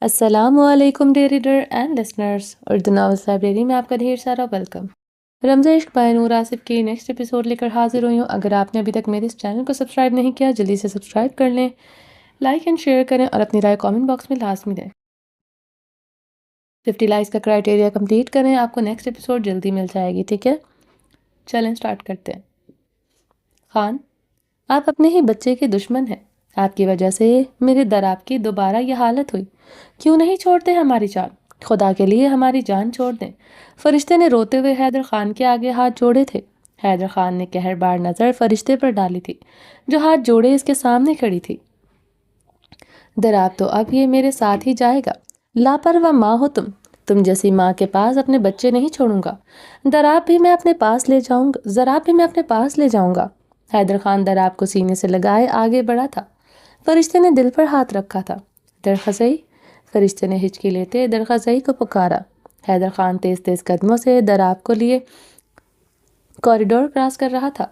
السلام علیکم dear reader and listeners, Urdu novels library میں آپ کا ڈھیر سارا ویلکم۔ رمض عشق بائی نور آصف کی نیکسٹ ایپیسوڈ لے کر حاضر ہوئی ہوں۔ اگر آپ نے ابھی تک میرے اس چینل کو سبسکرائب نہیں کیا، جلدی سے سبسکرائب کر لیں، لائک اینڈ شیئر کریں اور اپنی رائے کامنٹ باکس میں لازمی دیں۔ 50 لائکس کا کرائٹیریا کمپلیٹ کریں، آپ کو نیکسٹ ایپیسوڈ جلدی مل جائے گی، ٹھیک ہے؟ چلیں سٹارٹ کرتے ہیں۔ خان، آپ اپنے ہی بچے کے دشمن ہیں۔ آپ کی وجہ سے میرے در آپ کی دوبارہ یہ حالت ہوئی۔ کیوں نہیں چھوڑتے ہماری جان؟ خدا کے لیے ہماری جان چھوڑ دیں۔ فرشتے نے روتے ہوئے حیدر خان کے آگے ہاتھ جوڑے تھے۔ حیدر خان نے قہر بار نظر فرشتے پر ڈالی تھی جو ہاتھ جوڑے اس کے سامنے کھڑی تھی۔ دراب تو اب یہ میرے ساتھ ہی جائے گا۔ لاپرواہ ماں ہو تم جیسی ماں کے پاس اپنے بچے نہیں چھوڑوں گا۔ دراب بھی میں اپنے پاس لے جاؤں گا، ذراب بھی میں اپنے پاس لے جاؤں گا۔ حیدر خان دراب کو سینے سے لگائے آگے بڑھا تھا۔ فرشتے نے دل پر ہاتھ رکھا تھا۔ درخزئی، فرشتے نے ہچکی لیتے درخزئی کو پکارا۔ حیدر خان تیز تیز قدموں سے دراب کو لیے کوریڈور کراس کر رہا تھا۔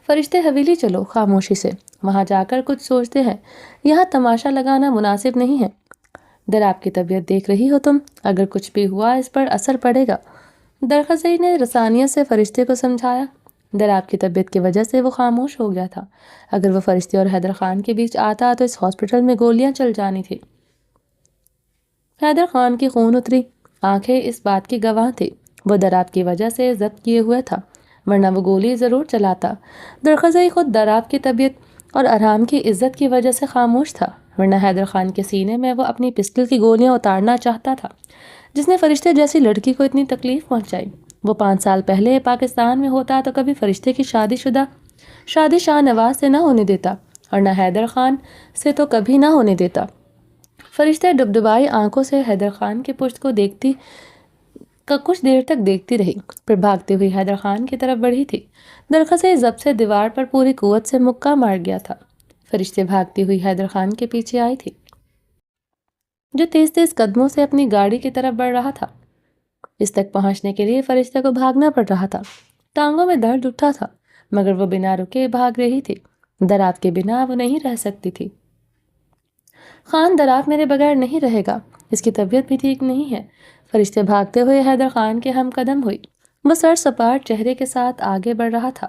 فرشتے حویلی چلو، خاموشی سے، وہاں جا کر کچھ سوچتے ہیں، یہاں تماشا لگانا مناسب نہیں ہے۔ دراب کی طبیعت دیکھ رہی ہو تم، اگر کچھ بھی ہوا اس پر اثر پڑے گا۔ درخزئی نے رسانیت سے فرشتے کو سمجھایا۔ دراب کی طبیعت کی وجہ سے وہ خاموش ہو گیا تھا۔ اگر وہ فرشتے اور حیدر خان کے بیچ آتا تو اس ہاسپٹل میں گولیاں چل جانی تھی۔ حیدر خان کی خون اتری آنکھیں اس بات کی گواہ تھی، وہ دراب کی وجہ سے ضبط کیے ہوئے تھا، ورنہ وہ گولی ضرور چلاتا۔ درخزئی خود دراب کی طبیعت اور ارحام کی عزت کی وجہ سے خاموش تھا، ورنہ حیدر خان کے سینے میں وہ اپنی پسٹل کی گولیاں اتارنا چاہتا تھا جس نے فرشتے جیسی لڑکی کو اتنی تکلیف پہنچائی۔ وہ 5 سال پہلے پاکستان میں ہوتا تو کبھی فرشتے کی شادی شاہ نواز سے نہ ہونے دیتا، اور نہ حیدر خان سے تو کبھی نہ ہونے دیتا۔ فرشتے ڈبڈبائی آنکھوں سے حیدر خان کے پشت کو کچھ دیر تک دیکھتی رہی، پھر بھاگتے ہوئی حیدر خان کی طرف بڑھی تھی۔ درخزئی ضبط سے دیوار پر پوری قوت سے مکہ مار گیا تھا۔ فرشتے بھاگتی ہوئی حیدر خان کے پیچھے آئی تھی جو تیز تیز قدموں سے اپنی گاڑی کی طرف بڑھ رہا تھا۔ اس تک پہنچنے کے لیے فرشتے کو بھاگنا پڑ رہا تھا۔ ٹانگوں میں درد اٹھا تھا، مگر وہ بنا رکے بھاگ رہی تھی۔ دراب کے بنا وہ نہیں رہ سکتی تھی۔ خان، دراب میرے بغیر نہیں رہے گا، اس کی طبیعت بھی ٹھیک نہیں ہے۔ فرشتے بھاگتے ہوئے حیدر خان کے ہم قدم ہوئی۔ وہ سر سپاٹ چہرے کے ساتھ آگے بڑھ رہا تھا۔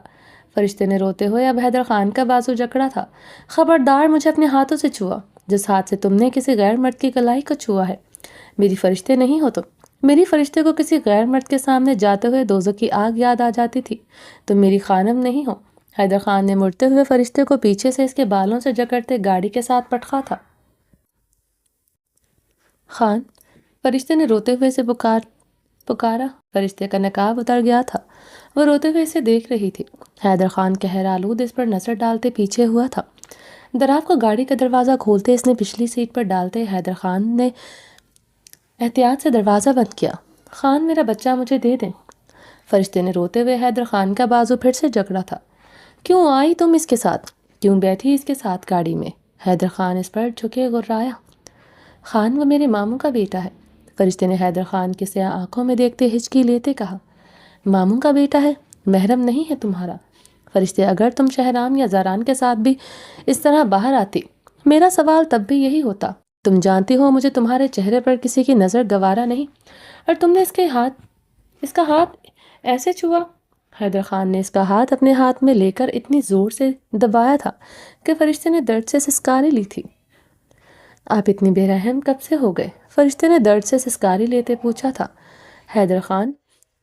فرشتے نے روتے ہوئے اب حیدر خان کا بازو جکڑا تھا۔ خبردار مجھے اپنے ہاتھوں سے چھوا، جس ہاتھ سے تم نے کسی غیر مرد کی کلائی کو چھوا ہے۔ میری فرشتے نہیں ہو تم۔ میری فرشتے کو کسی غیر مرد کے سامنے جاتے ہوئے دوزخ کی آگ یاد آ جاتی تھی۔ تم میری خانم نہیں ہو۔ حیدر خان نے مڑتے ہوئے فرشتے کو پیچھے سے اس کے بالوں سے جکڑتے گاڑی کے ساتھ پٹخا تھا۔ خان، فرشتے نے روتے ہوئے اسے پکارا۔ فرشتے کا نقاب اتر گیا تھا، وہ روتے ہوئے اسے دیکھ رہی تھی۔ حیدر خان قہر آلود اس پر نظر ڈالتے پیچھے ہوا تھا۔ دراب کو گاڑی کا دروازہ کھولتے اس نے پچھلی سیٹ پر ڈالتے حیدر خان نے احتیاط سے دروازہ بند کیا۔ خان، میرا بچہ مجھے دے دیں۔ فرشتے نے روتے ہوئے حیدر خان کا بازو پھر سے جکڑا تھا۔ کیوں آئی تم اس کے ساتھ؟ کیوں بیٹھی اس کے ساتھ گاڑی میں؟ حیدر خان اس پر جھکے غرایا۔ خان، وہ میرے ماموں کا بیٹا ہے۔ فرشتے نے حیدر خان کی سیاہ آنکھوں میں دیکھتے ہچکی لیتے کہا۔ ماموں کا بیٹا ہے؟ محرم نہیں ہے تمہارا؟ فرشتے، اگر تم شہرام یا زاران کے ساتھ بھی اس طرح باہر آتی، میرا سوال تب بھی یہی ہوتا۔ تم جانتی ہو مجھے تمہارے چہرے پر کسی کی نظر گوارا نہیں، اور تم نے اس کا ہاتھ ایسے چھوا۔ حیدر خان نے اس کا ہاتھ اپنے ہاتھ میں لے کر اتنی زور سے دبایا تھا کہ فرشتے نے درد سے سسکاری لی تھی۔ آپ اتنی بے رحم کب سے ہو گئے؟ فرشتے نے درد سے سسکاری لیتے پوچھا تھا۔ حیدر خان،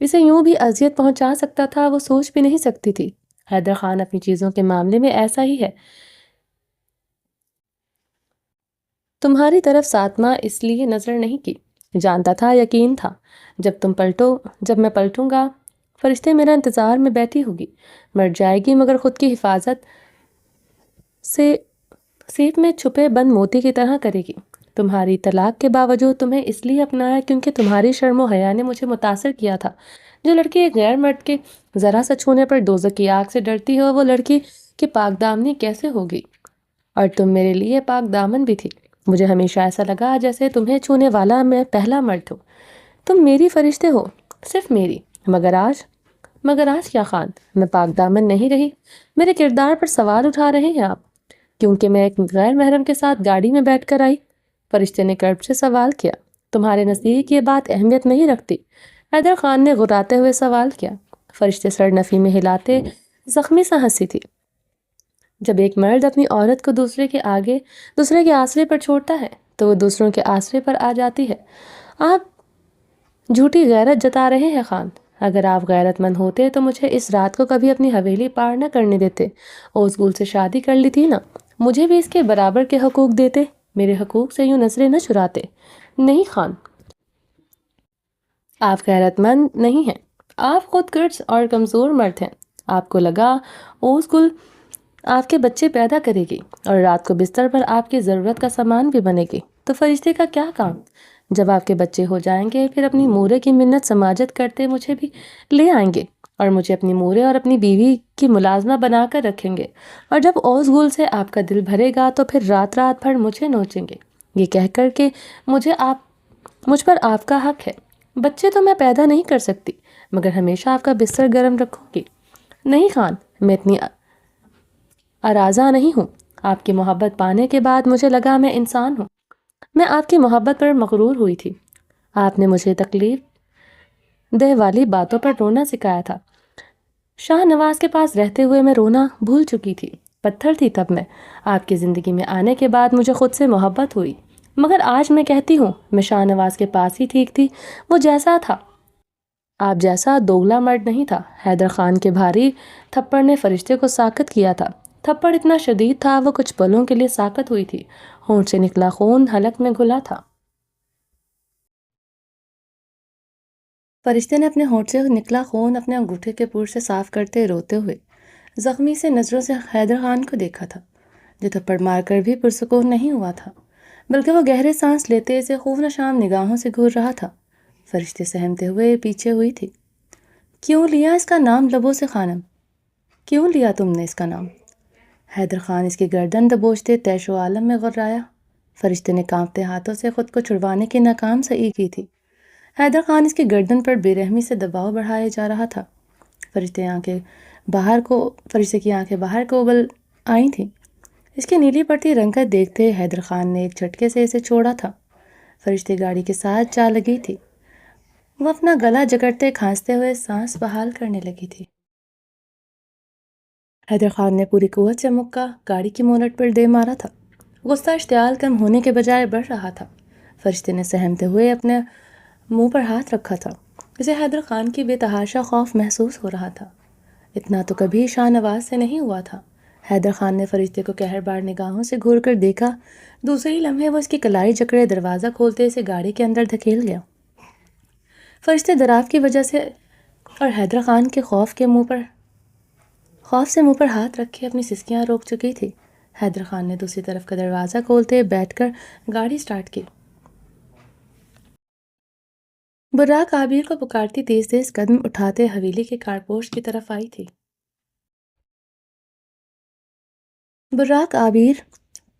اسے یوں بھی اذیت پہنچا سکتا تھا وہ سوچ بھی نہیں سکتی تھی۔ حیدر خان اپنی چیزوں کے معاملے میں ایسا ہی ہے، تمہاری طرف ساتما اس لیے نظر نہیں کی، جانتا تھا، یقین تھا، جب میں پلٹوں گا فرشتے میرا انتظار میں بیٹھی ہوگی، مر جائے گی مگر خود کی حفاظت سے سیف میں چھپے بند موتی کی طرح کرے گی۔ تمہاری طلاق کے باوجود تمہیں اس لیے اپنایا کیونکہ تمہاری شرم و حیا نے مجھے متاثر کیا تھا۔ جو لڑکی ایک غیر مرد کے ذرا سا چھونے پر دوزخ کی آگ سے ڈرتی ہو، وہ لڑکی کی پاک دامنی کیسے ہوگی؟ اور تم میرے لیے پاک دامن بھی تھی۔ مجھے ہمیشہ ایسا لگا جیسے تمہیں چھونے والا میں پہلا مرد ہوں۔ تم میری فرشتے ہو، صرف میری، مگر آج کیا خان؟ میں پاک دامن نہیں رہی۔ میرے کردار پر سوال اٹھا رہے ہیں آپ، کیونکہ میں ایک غیر محرم کے ساتھ گاڑی میں بیٹھ کر آئی۔ فرشتے نے کرب سے سوال کیا۔ تمہارے نزدیک یہ بات اہمیت نہیں رکھتی؟ حیدر خان نے غراتے ہوئے سوال کیا۔ فرشتے سر نفی میں ہلاتے زخمی سا ہنسی تھی۔ جب ایک مرد اپنی عورت کو دوسرے کے آسرے پر چھوڑتا ہے تو وہ دوسروں کے آسرے پر آ جاتی ہے۔ آپ جھوٹی غیرت جتا رہے ہیں خان۔ اگر آپ غیرت مند ہوتے تو مجھے اس رات کو کبھی اپنی حویلی پار نہ کرنے دیتے۔ اوزگل سے شادی کر لی تھی نا، مجھے بھی اس کے برابر کے حقوق دیتے، میرے حقوق سے یوں نظریں نہ چراتے۔ نہیں خان، آپ غیرت مند نہیں ہیں، آپ خود غرض اور کمزور مرد ہیں۔ آپ کو لگا اوزگل آپ کے بچے پیدا کرے گی اور رات کو بستر پر آپ کی ضرورت کا سامان بھی بنے گی، تو فرشتے کا کیا کام؟ جب آپ کے بچے ہو جائیں گے پھر اپنی مورے کی منت سماجت کرتے مجھے بھی لے آئیں گے اور مجھے اپنی مورے اور اپنی بیوی کی ملازمہ بنا کر رکھیں گے، اور جب اوزگل سے آپ کا دل بھرے گا تو پھر رات رات بھر مجھے نوچیں گے، یہ کہہ کر کہ مجھ پر آپ کا حق ہے۔ بچے تو میں پیدا نہیں کر سکتی، مگر ہمیشہ آپ کا بستر گرم رکھوں گی۔ نہیں خان، میں اتنی آرازاں نہیں ہوں۔ آپ کی محبت پانے کے بعد مجھے لگا میں انسان ہوں۔ میں آپ کی محبت پر مغرور ہوئی تھی۔ آپ نے مجھے تکلیف دہ والی باتوں پر رونا سکھایا تھا۔ شاہ نواز کے پاس رہتے ہوئے میں رونا بھول چکی تھی، پتھر تھی تب میں۔ آپ کی زندگی میں آنے کے بعد مجھے خود سے محبت ہوئی، مگر آج میں کہتی ہوں میں شاہ نواز کے پاس ہی ٹھیک تھی، وہ جیسا تھا۔ آپ جیسا دوگلا مرد نہیں تھا۔ حیدر خان کے بھاری تھپڑ نے فرشتے کو ساکت کیا تھا۔ تھپڑ اتنا شدید تھا وہ کچھ پلوں کے لیے ساکت ہوئی تھی۔ ہونٹ سے نکلا خون حلق میں گھلا تھا۔ فرشتے نے اپنے ہونٹ سے نکلا خون اپنے انگوٹھے کے پور سے صاف کرتے روتے ہوئے زخمی سے نظروں سے حیدر خان کو دیکھا تھا، جو تھپڑ مار کر بھی پرسکون نہیں ہوا تھا، بلکہ وہ گہرے سانس لیتے اسے خوف نشام نگاہوں سے گھور رہا تھا۔ فرشتے سہمتے ہوئے پیچھے ہوئی تھی۔ کیوں لیا اس کا نام لبوں سے خانم؟ کیوں لیا تم نے اس کا نام؟ حیدر خان اس کی گردن دبوچتے طیش و عالم میں غرایا۔ فرشتے نے کانپتے ہاتھوں سے خود کو چھڑوانے کی ناکام سعی کی تھی۔ حیدر خان اس کی گردن پر بے رحمی سے دباؤ بڑھائے جا رہا تھا۔ فرشتے کی آنکھیں باہر کو ابل آئی تھیں۔ اس کی نیلی پڑتی رنگت دیکھتے حیدر خان نے ایک جھٹکے سے اسے چھوڑا تھا۔ فرشتے گاڑی کے ساتھ جا لگی تھی۔ وہ اپنا گلا جکڑتے کھانستے ہوئے سانس بحال کرنے لگی تھی۔ حیدر خان نے پوری قوت سے مکہ گاڑی کی مونٹ پر دے مارا تھا۔ غصہ اشتعال کم ہونے کے بجائے بڑھ رہا تھا۔ فرشتے نے سہمتے ہوئے اپنے منہ پر ہاتھ رکھا تھا۔ اسے حیدر خان کی بے تحاشا خوف محسوس ہو رہا تھا۔ اتنا تو کبھی شاہ نواز سے نہیں ہوا تھا۔ حیدر خان نے فرشتے کو قہر بار نگاہوں سے گھور کر دیکھا۔ دوسرے ہی لمحے وہ اس کی کلائی جکڑے دروازہ کھولتے اسے گاڑی کے اندر دھکیل گیا۔ فرشتے ڈراو کی وجہ سے اور حیدر خان کے خوف سے منہ پر ہاتھ رکھے اپنی سسکیاں روک چکی تھی۔ حیدر خان نے دوسری طرف کا دروازہ کھولتے بیٹھ کر گاڑی سٹارٹ کی۔ براق عابر کو پکارتی تیز تیز قدم اٹھاتے حویلی کے کارپوش کی طرف آئی تھی۔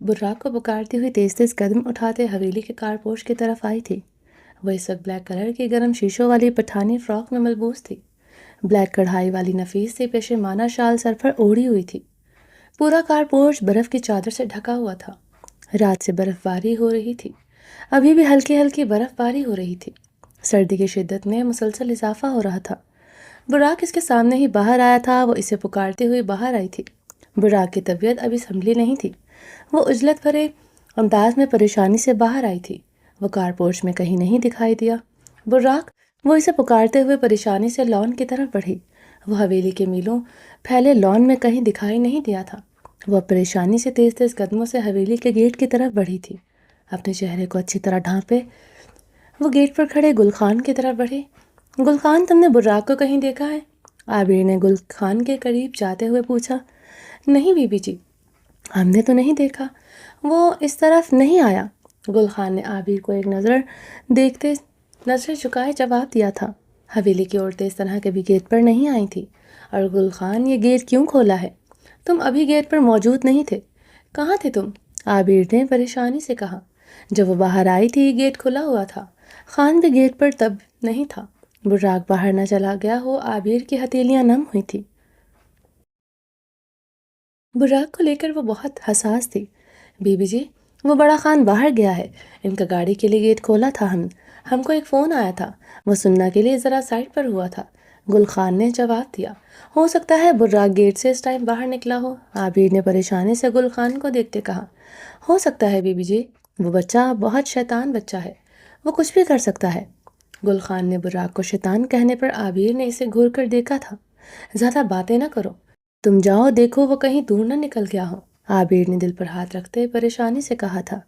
براق کو پکارتی ہوئی تیز تیز قدم اٹھاتے حویلی کے کارپوش کی طرف آئی تھی۔ وہ اس وقت بلیک کلر کی گرم شیشوں والی پٹھانی فراک میں ملبوس تھی۔ بلیک کڑھائی والی نفیس سی پیشمانہ شال سر پر اوڑھی ہوئی تھی۔ پورا کارپوش برف کی چادر سے ڈھکا ہوا تھا۔ رات سے برف باری ہو رہی تھی۔ ابھی بھی ہلکی ہلکی برف باری ہو رہی تھی۔ سردی کی شدت میں مسلسل اضافہ ہو رہا تھا۔ براق اس کے سامنے ہی باہر آیا تھا۔ وہ اسے پکارتے ہوئے باہر آئی تھی۔ براق کی طبیعت ابھی سنبھلی نہیں تھی۔ وہ عجلت بھرے انداز میں پریشانی سے باہر آئی تھی۔ وہ کارپوش میں کہیں نہیں دکھائی دیا۔ براق، وہ اسے پکارتے ہوئے پریشانی سے لان کی طرف بڑھی۔ وہ حویلی کے میلوں پھیلے لان میں کہیں دکھائی نہیں دیا تھا۔ وہ پریشانی سے تیز تیز قدموں سے حویلی کے گیٹ کی طرف بڑھی تھی۔ اپنے چہرے کو اچھی طرح ڈھانپے وہ گیٹ پر کھڑے گل خان کی طرف بڑھی۔ گل خان، تم نے براق کو کہیں دیکھا ہے؟ عابر نے گل خان کے قریب جاتے ہوئے پوچھا۔ نہیں بی بی جی، ہم نے تو نہیں دیکھا، وہ اس طرف نہیں آیا۔ گل خان نے عابر کو ایک نظر دیکھتے نظریں چکائے جواب دیا تھا۔ حویلی کی عورتیں اس طرح کبھی گیٹ پر نہیں آئی تھی۔ اور گل خان، یہ گیٹ کیوں کھولا ہے؟ تم ابھی گیٹ پر موجود نہیں تھے، کہاں تھے تم؟ عابر نے پریشانی سے کہا۔ جب وہ باہر آئی تھی گیٹ کھلا ہوا تھا۔ خان بھی گیٹ پر تب نہیں تھا۔ براق باہر نہ چلا گیا ہو؟ عابر کی ہتھیلیاں نم ہوئی تھی۔ براق کو لے کر وہ بہت حساس تھی۔ بی بی جی، وہ بڑا خان باہر گیا ہے، ان کا گاڑی کے لیے گیٹ کھولا تھا، ہم کو ایک فون آیا تھا، وہ سننا کے لیے ذرا سائڈ پر ہوا تھا۔ گل خان نے جواب دیا۔ ہو سکتا ہے براق گیٹ سے اس ٹائم باہر نکلا ہو، عابر نے پریشانی سے گل خان کو دیکھتے کہا۔ ہو سکتا ہے بی بی جی، وہ بچہ بہت شیطان بچہ ہے، وہ کچھ بھی کر سکتا ہے۔ گل خان نے براق کو شیطان کہنے پر عابر نے اسے گھور کر دیکھا تھا۔ زیادہ باتیں نہ کرو، تم جاؤ دیکھو وہ کہیں دور نہ نکل گیا ہو، عابر نے دل پر ہاتھ رکھتے پریشانی سے کہا تھا۔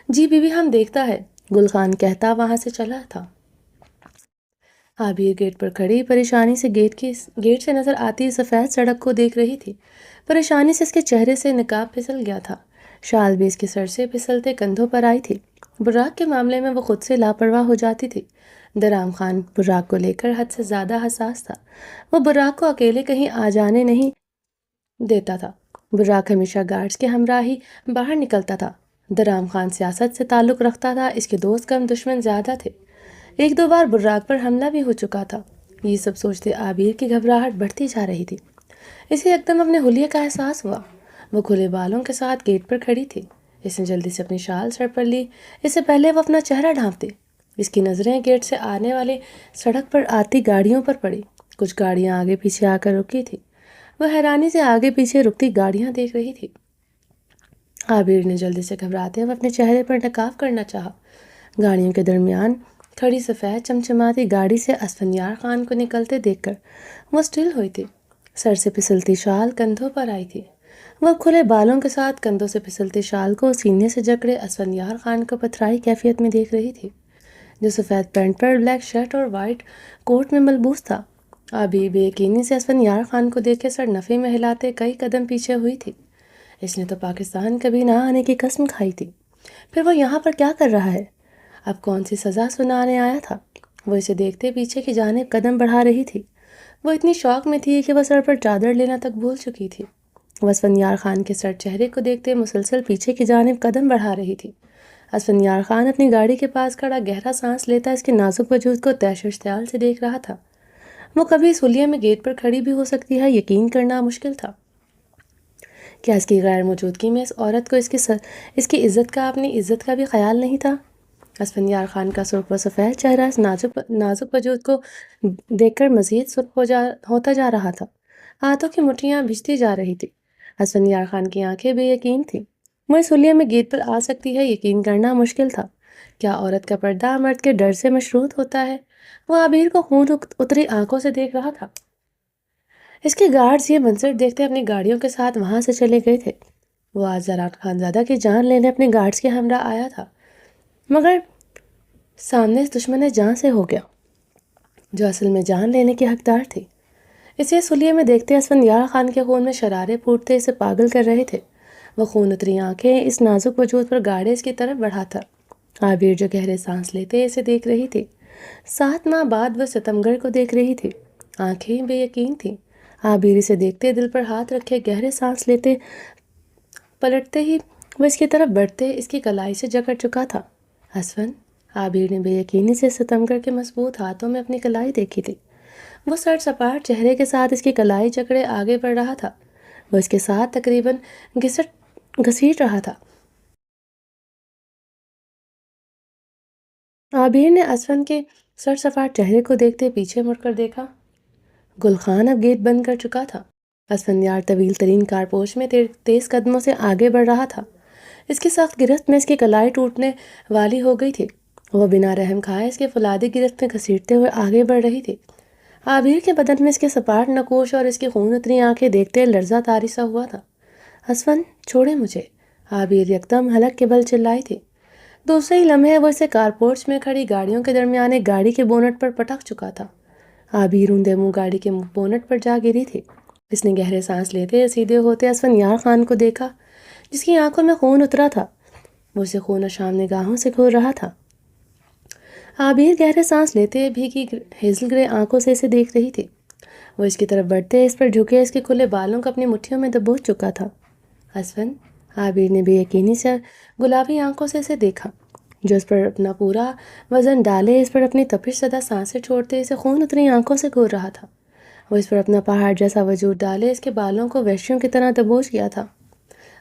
جی بی بی، ہم دیکھتا ہے، گل خان کہتا وہاں سے چلا تھا۔ عابر گیٹ پر کھڑی پریشانی سے گیٹ سے نظر آتی سفید سڑک کو دیکھ رہی تھی۔ پریشانی سے اس کے چہرے سے نقاب پھسل گیا تھا، شال بھی اس کے سر سے پھسلتے کندھوں پر آئی تھی۔ براق کے معاملے میں وہ خود سے لاپرواہ ہو جاتی تھی۔ درام خان براق کو لے کر حد سے زیادہ حساس تھا، وہ براق کو اکیلے کہیں آ جانے نہیں دیتا تھا۔ براق ہمیشہ گارڈز کے ہمراہ ہی باہر نکلتا تھا۔ درام خان سیاست سے تعلق رکھتا تھا، اس کے دوست کم دشمن زیادہ تھے۔ ایک دو بار براق پر حملہ بھی ہو چکا تھا۔ یہ سب سوچتے عابر کی گھبراہٹ بڑھتی جا رہی تھی۔ اسے ایک دم اپنے حلیے کا احساس ہوا۔ وہ کھلے بالوں کے ساتھ گیٹ پر کھڑی تھی۔ اس نے جلدی سے اپنی شال سر پر لی، اس سے پہلے وہ اپنا چہرہ ڈھانپتی۔ اس کی نظریں گیٹ سے آنے والی سڑک پر آتی گاڑیوں پر پڑی۔ کچھ گاڑیاں آگے پیچھے آ کر رکی تھی۔ وہ حیرانی سے آگے پیچھے رکتی گاڑیاں دیکھ رہی تھی۔ عابر نے جلدی سے گھبراتے ہوئے اپنے چہرے پر نقاب کرنا چاہا۔ گاڑیوں کے درمیان کھڑی سفید چمچماتی گاڑی سے اسفندیار خان کو نکلتے دیکھ کر وہ سٹل ہوئی تھی۔ سر سے پھسلتی شال کندھوں پر آئی تھی۔ وہ کھلے بالوں کے ساتھ کندھوں سے پھسلتی شال کو سینے سے جکڑے اسفندیار خان کو پتھرائی کیفیت میں دیکھ رہی تھی، جو سفید پینٹ پر بلیک شرٹ اور وائٹ کوٹ میں ملبوس تھا۔ عابر بے یقینی سے اسفندیار خان کو دیکھ کے سر نفی میں ہلاتے کئی قدم پیچھے ہوئی تھی۔ اس نے تو پاکستان کبھی نہ آنے کی قسم کھائی تھی، پھر وہ یہاں پر کیا کر رہا ہے؟ اب کون سی سزا سنانے آیا تھا؟ وہ اسے دیکھتے پیچھے کی جانب قدم بڑھا رہی تھی۔ وہ اتنی شوق میں تھی کہ وہ سر پر چادر لینا تک بھول چکی تھی۔ وہ اسفندیار خان کے سر چہرے کو دیکھتے مسلسل پیچھے کی جانب قدم بڑھا رہی تھی۔ اسفندیار خان اپنی گاڑی کے پاس کھڑا گہرا سانس لیتا اس کے نازک وجود کو تیش و اشتعال سے دیکھ رہا تھا۔ وہ کبھی اس حلیے میں گیٹ پر کھڑی بھی ہو سکتی ہے، یقین کرنا مشکل تھا۔ کیا اس کی غیر موجودگی میں اس عورت کو اس کی عزت کا، اپنی عزت کا بھی خیال نہیں تھا؟ اسفندیار خان کا سرخ و سفید چہرہ اس نازک وجود کو دیکھ کر مزید سرخ ہوتا جا رہا تھا۔ ہاتھوں کی مٹھیاں بھیجتی جا رہی تھی۔ اسفندیار خان کی آنکھیں بے یقین تھیں۔ وہ اس حلیے میں گیٹ پر آ سکتی ہے، یقین کرنا مشکل تھا۔ کیا عورت کا پردہ مرد کے ڈر سے مشروط ہوتا ہے؟ وہ عابر کو خون اتری آنکھوں سے دیکھ رہا تھا۔ اس کے گارڈز یہ منظر دیکھتے اپنی گاڑیوں کے ساتھ وہاں سے چلے گئے تھے۔ وہ آج زران خانزادہ کی جان لینے اپنے گارڈز کے ہمراہ آیا تھا، مگر سامنے اس دشمن جان سے ہو گیا جو اصل میں جان لینے کی حقدار تھی۔ اسے اس حلیے میں دیکھتے اسفندیار خان کے خون میں شرارے پھوٹتے اسے پاگل کر رہے تھے۔ وہ خون اتری آنکھیں اس نازک وجود پر گاڑے اس کی طرف بڑھاتا۔ عابر جو گہرے سانس لیتے اسے دیکھ رہی تھی۔ 7 ماہ بعد وہ ستمگڑھ کو دیکھ رہی تھی۔ آنکھیں بے یقین تھیں۔ عابر اسے دیکھتے دل پر ہاتھ رکھے گہرے سانس لیتے، پلٹتے ہی وہ اس کی طرف بڑھتے اس کی کلائی سے جکڑ چکا تھا۔ اسفند، عابر نے بے یقینی سے ستمگڑھ کے مضبوط ہاتھوں میں اپنی کلائی دیکھی تھی۔ وہ سر سپاٹ چہرے کے ساتھ اس کی کلائی جکڑے آگے بڑھ رہا تھا۔ وہ اس کے ساتھ تقریباً گھسیٹ رہا تھا۔ عابر نے اسفند کے سر سپاٹ چہرے کو دیکھتے پیچھے مڑ کر دیکھا۔ گل خان اب گیٹ بند کر چکا تھا۔ اسفندیار طویل ترین کارپوش میں تیز قدموں سے آگے بڑھ رہا تھا۔ اس کی سخت گرفت میں اس کی کلائی ٹوٹنے والی ہو گئی تھی۔ وہ بنا رحم کھائے اس کے فولادی گرفت میں گھسیٹتے ہوئے آگے بڑھ رہی تھی۔ عابر کے بدن میں اس کے سپاٹ نقوش اور اس کی خون اتری آنکھیں دیکھتے لرزہ طاری سا ہوا تھا۔ اسفند، چھوڑے مجھے، عابر یکدم حلق کے بل چلائی تھی۔ دوسرے ہی لمحے وہ اسے کارپورچ میں کھڑی گاڑیوں کے درمیان ایک گاڑی کے بونٹ پر پٹک چکا تھا۔ عابر اوندے منہ گاڑی کے بونٹ پر جا گری تھی۔ اس نے گہرے سانس لیتے سیدھے ہوتے اسفندیار خان کو دیکھا، جس کی آنکھوں میں خون اترا تھا۔ وہ اسے خون شام نگاہوں سے گھور رہا تھا۔ عابر گہرے سانس لیتے بھیگی ہیزل گرے آنکھوں سے اسے دیکھ رہی تھی۔ وہ اس کی طرف بڑھتے اس پر جھکے اس کے کھلے بالوں کو اپنی مٹھیوں میں دبوچ چکا تھا۔ اسفند، عابر نے بے یقینی سے گلابی آنکھوں سے اسے دیکھا، جو اس پر اپنا پورا وزن ڈالے اس پر اپنی تپش زدہ سانسیں چھوڑتے اسے خون اتری آنکھوں سے گھور رہا تھا۔ وہ اس پر اپنا پہاڑ جیسا وجود ڈالے اس کے بالوں کو وحشیوں کی طرح دبوچ گیا تھا۔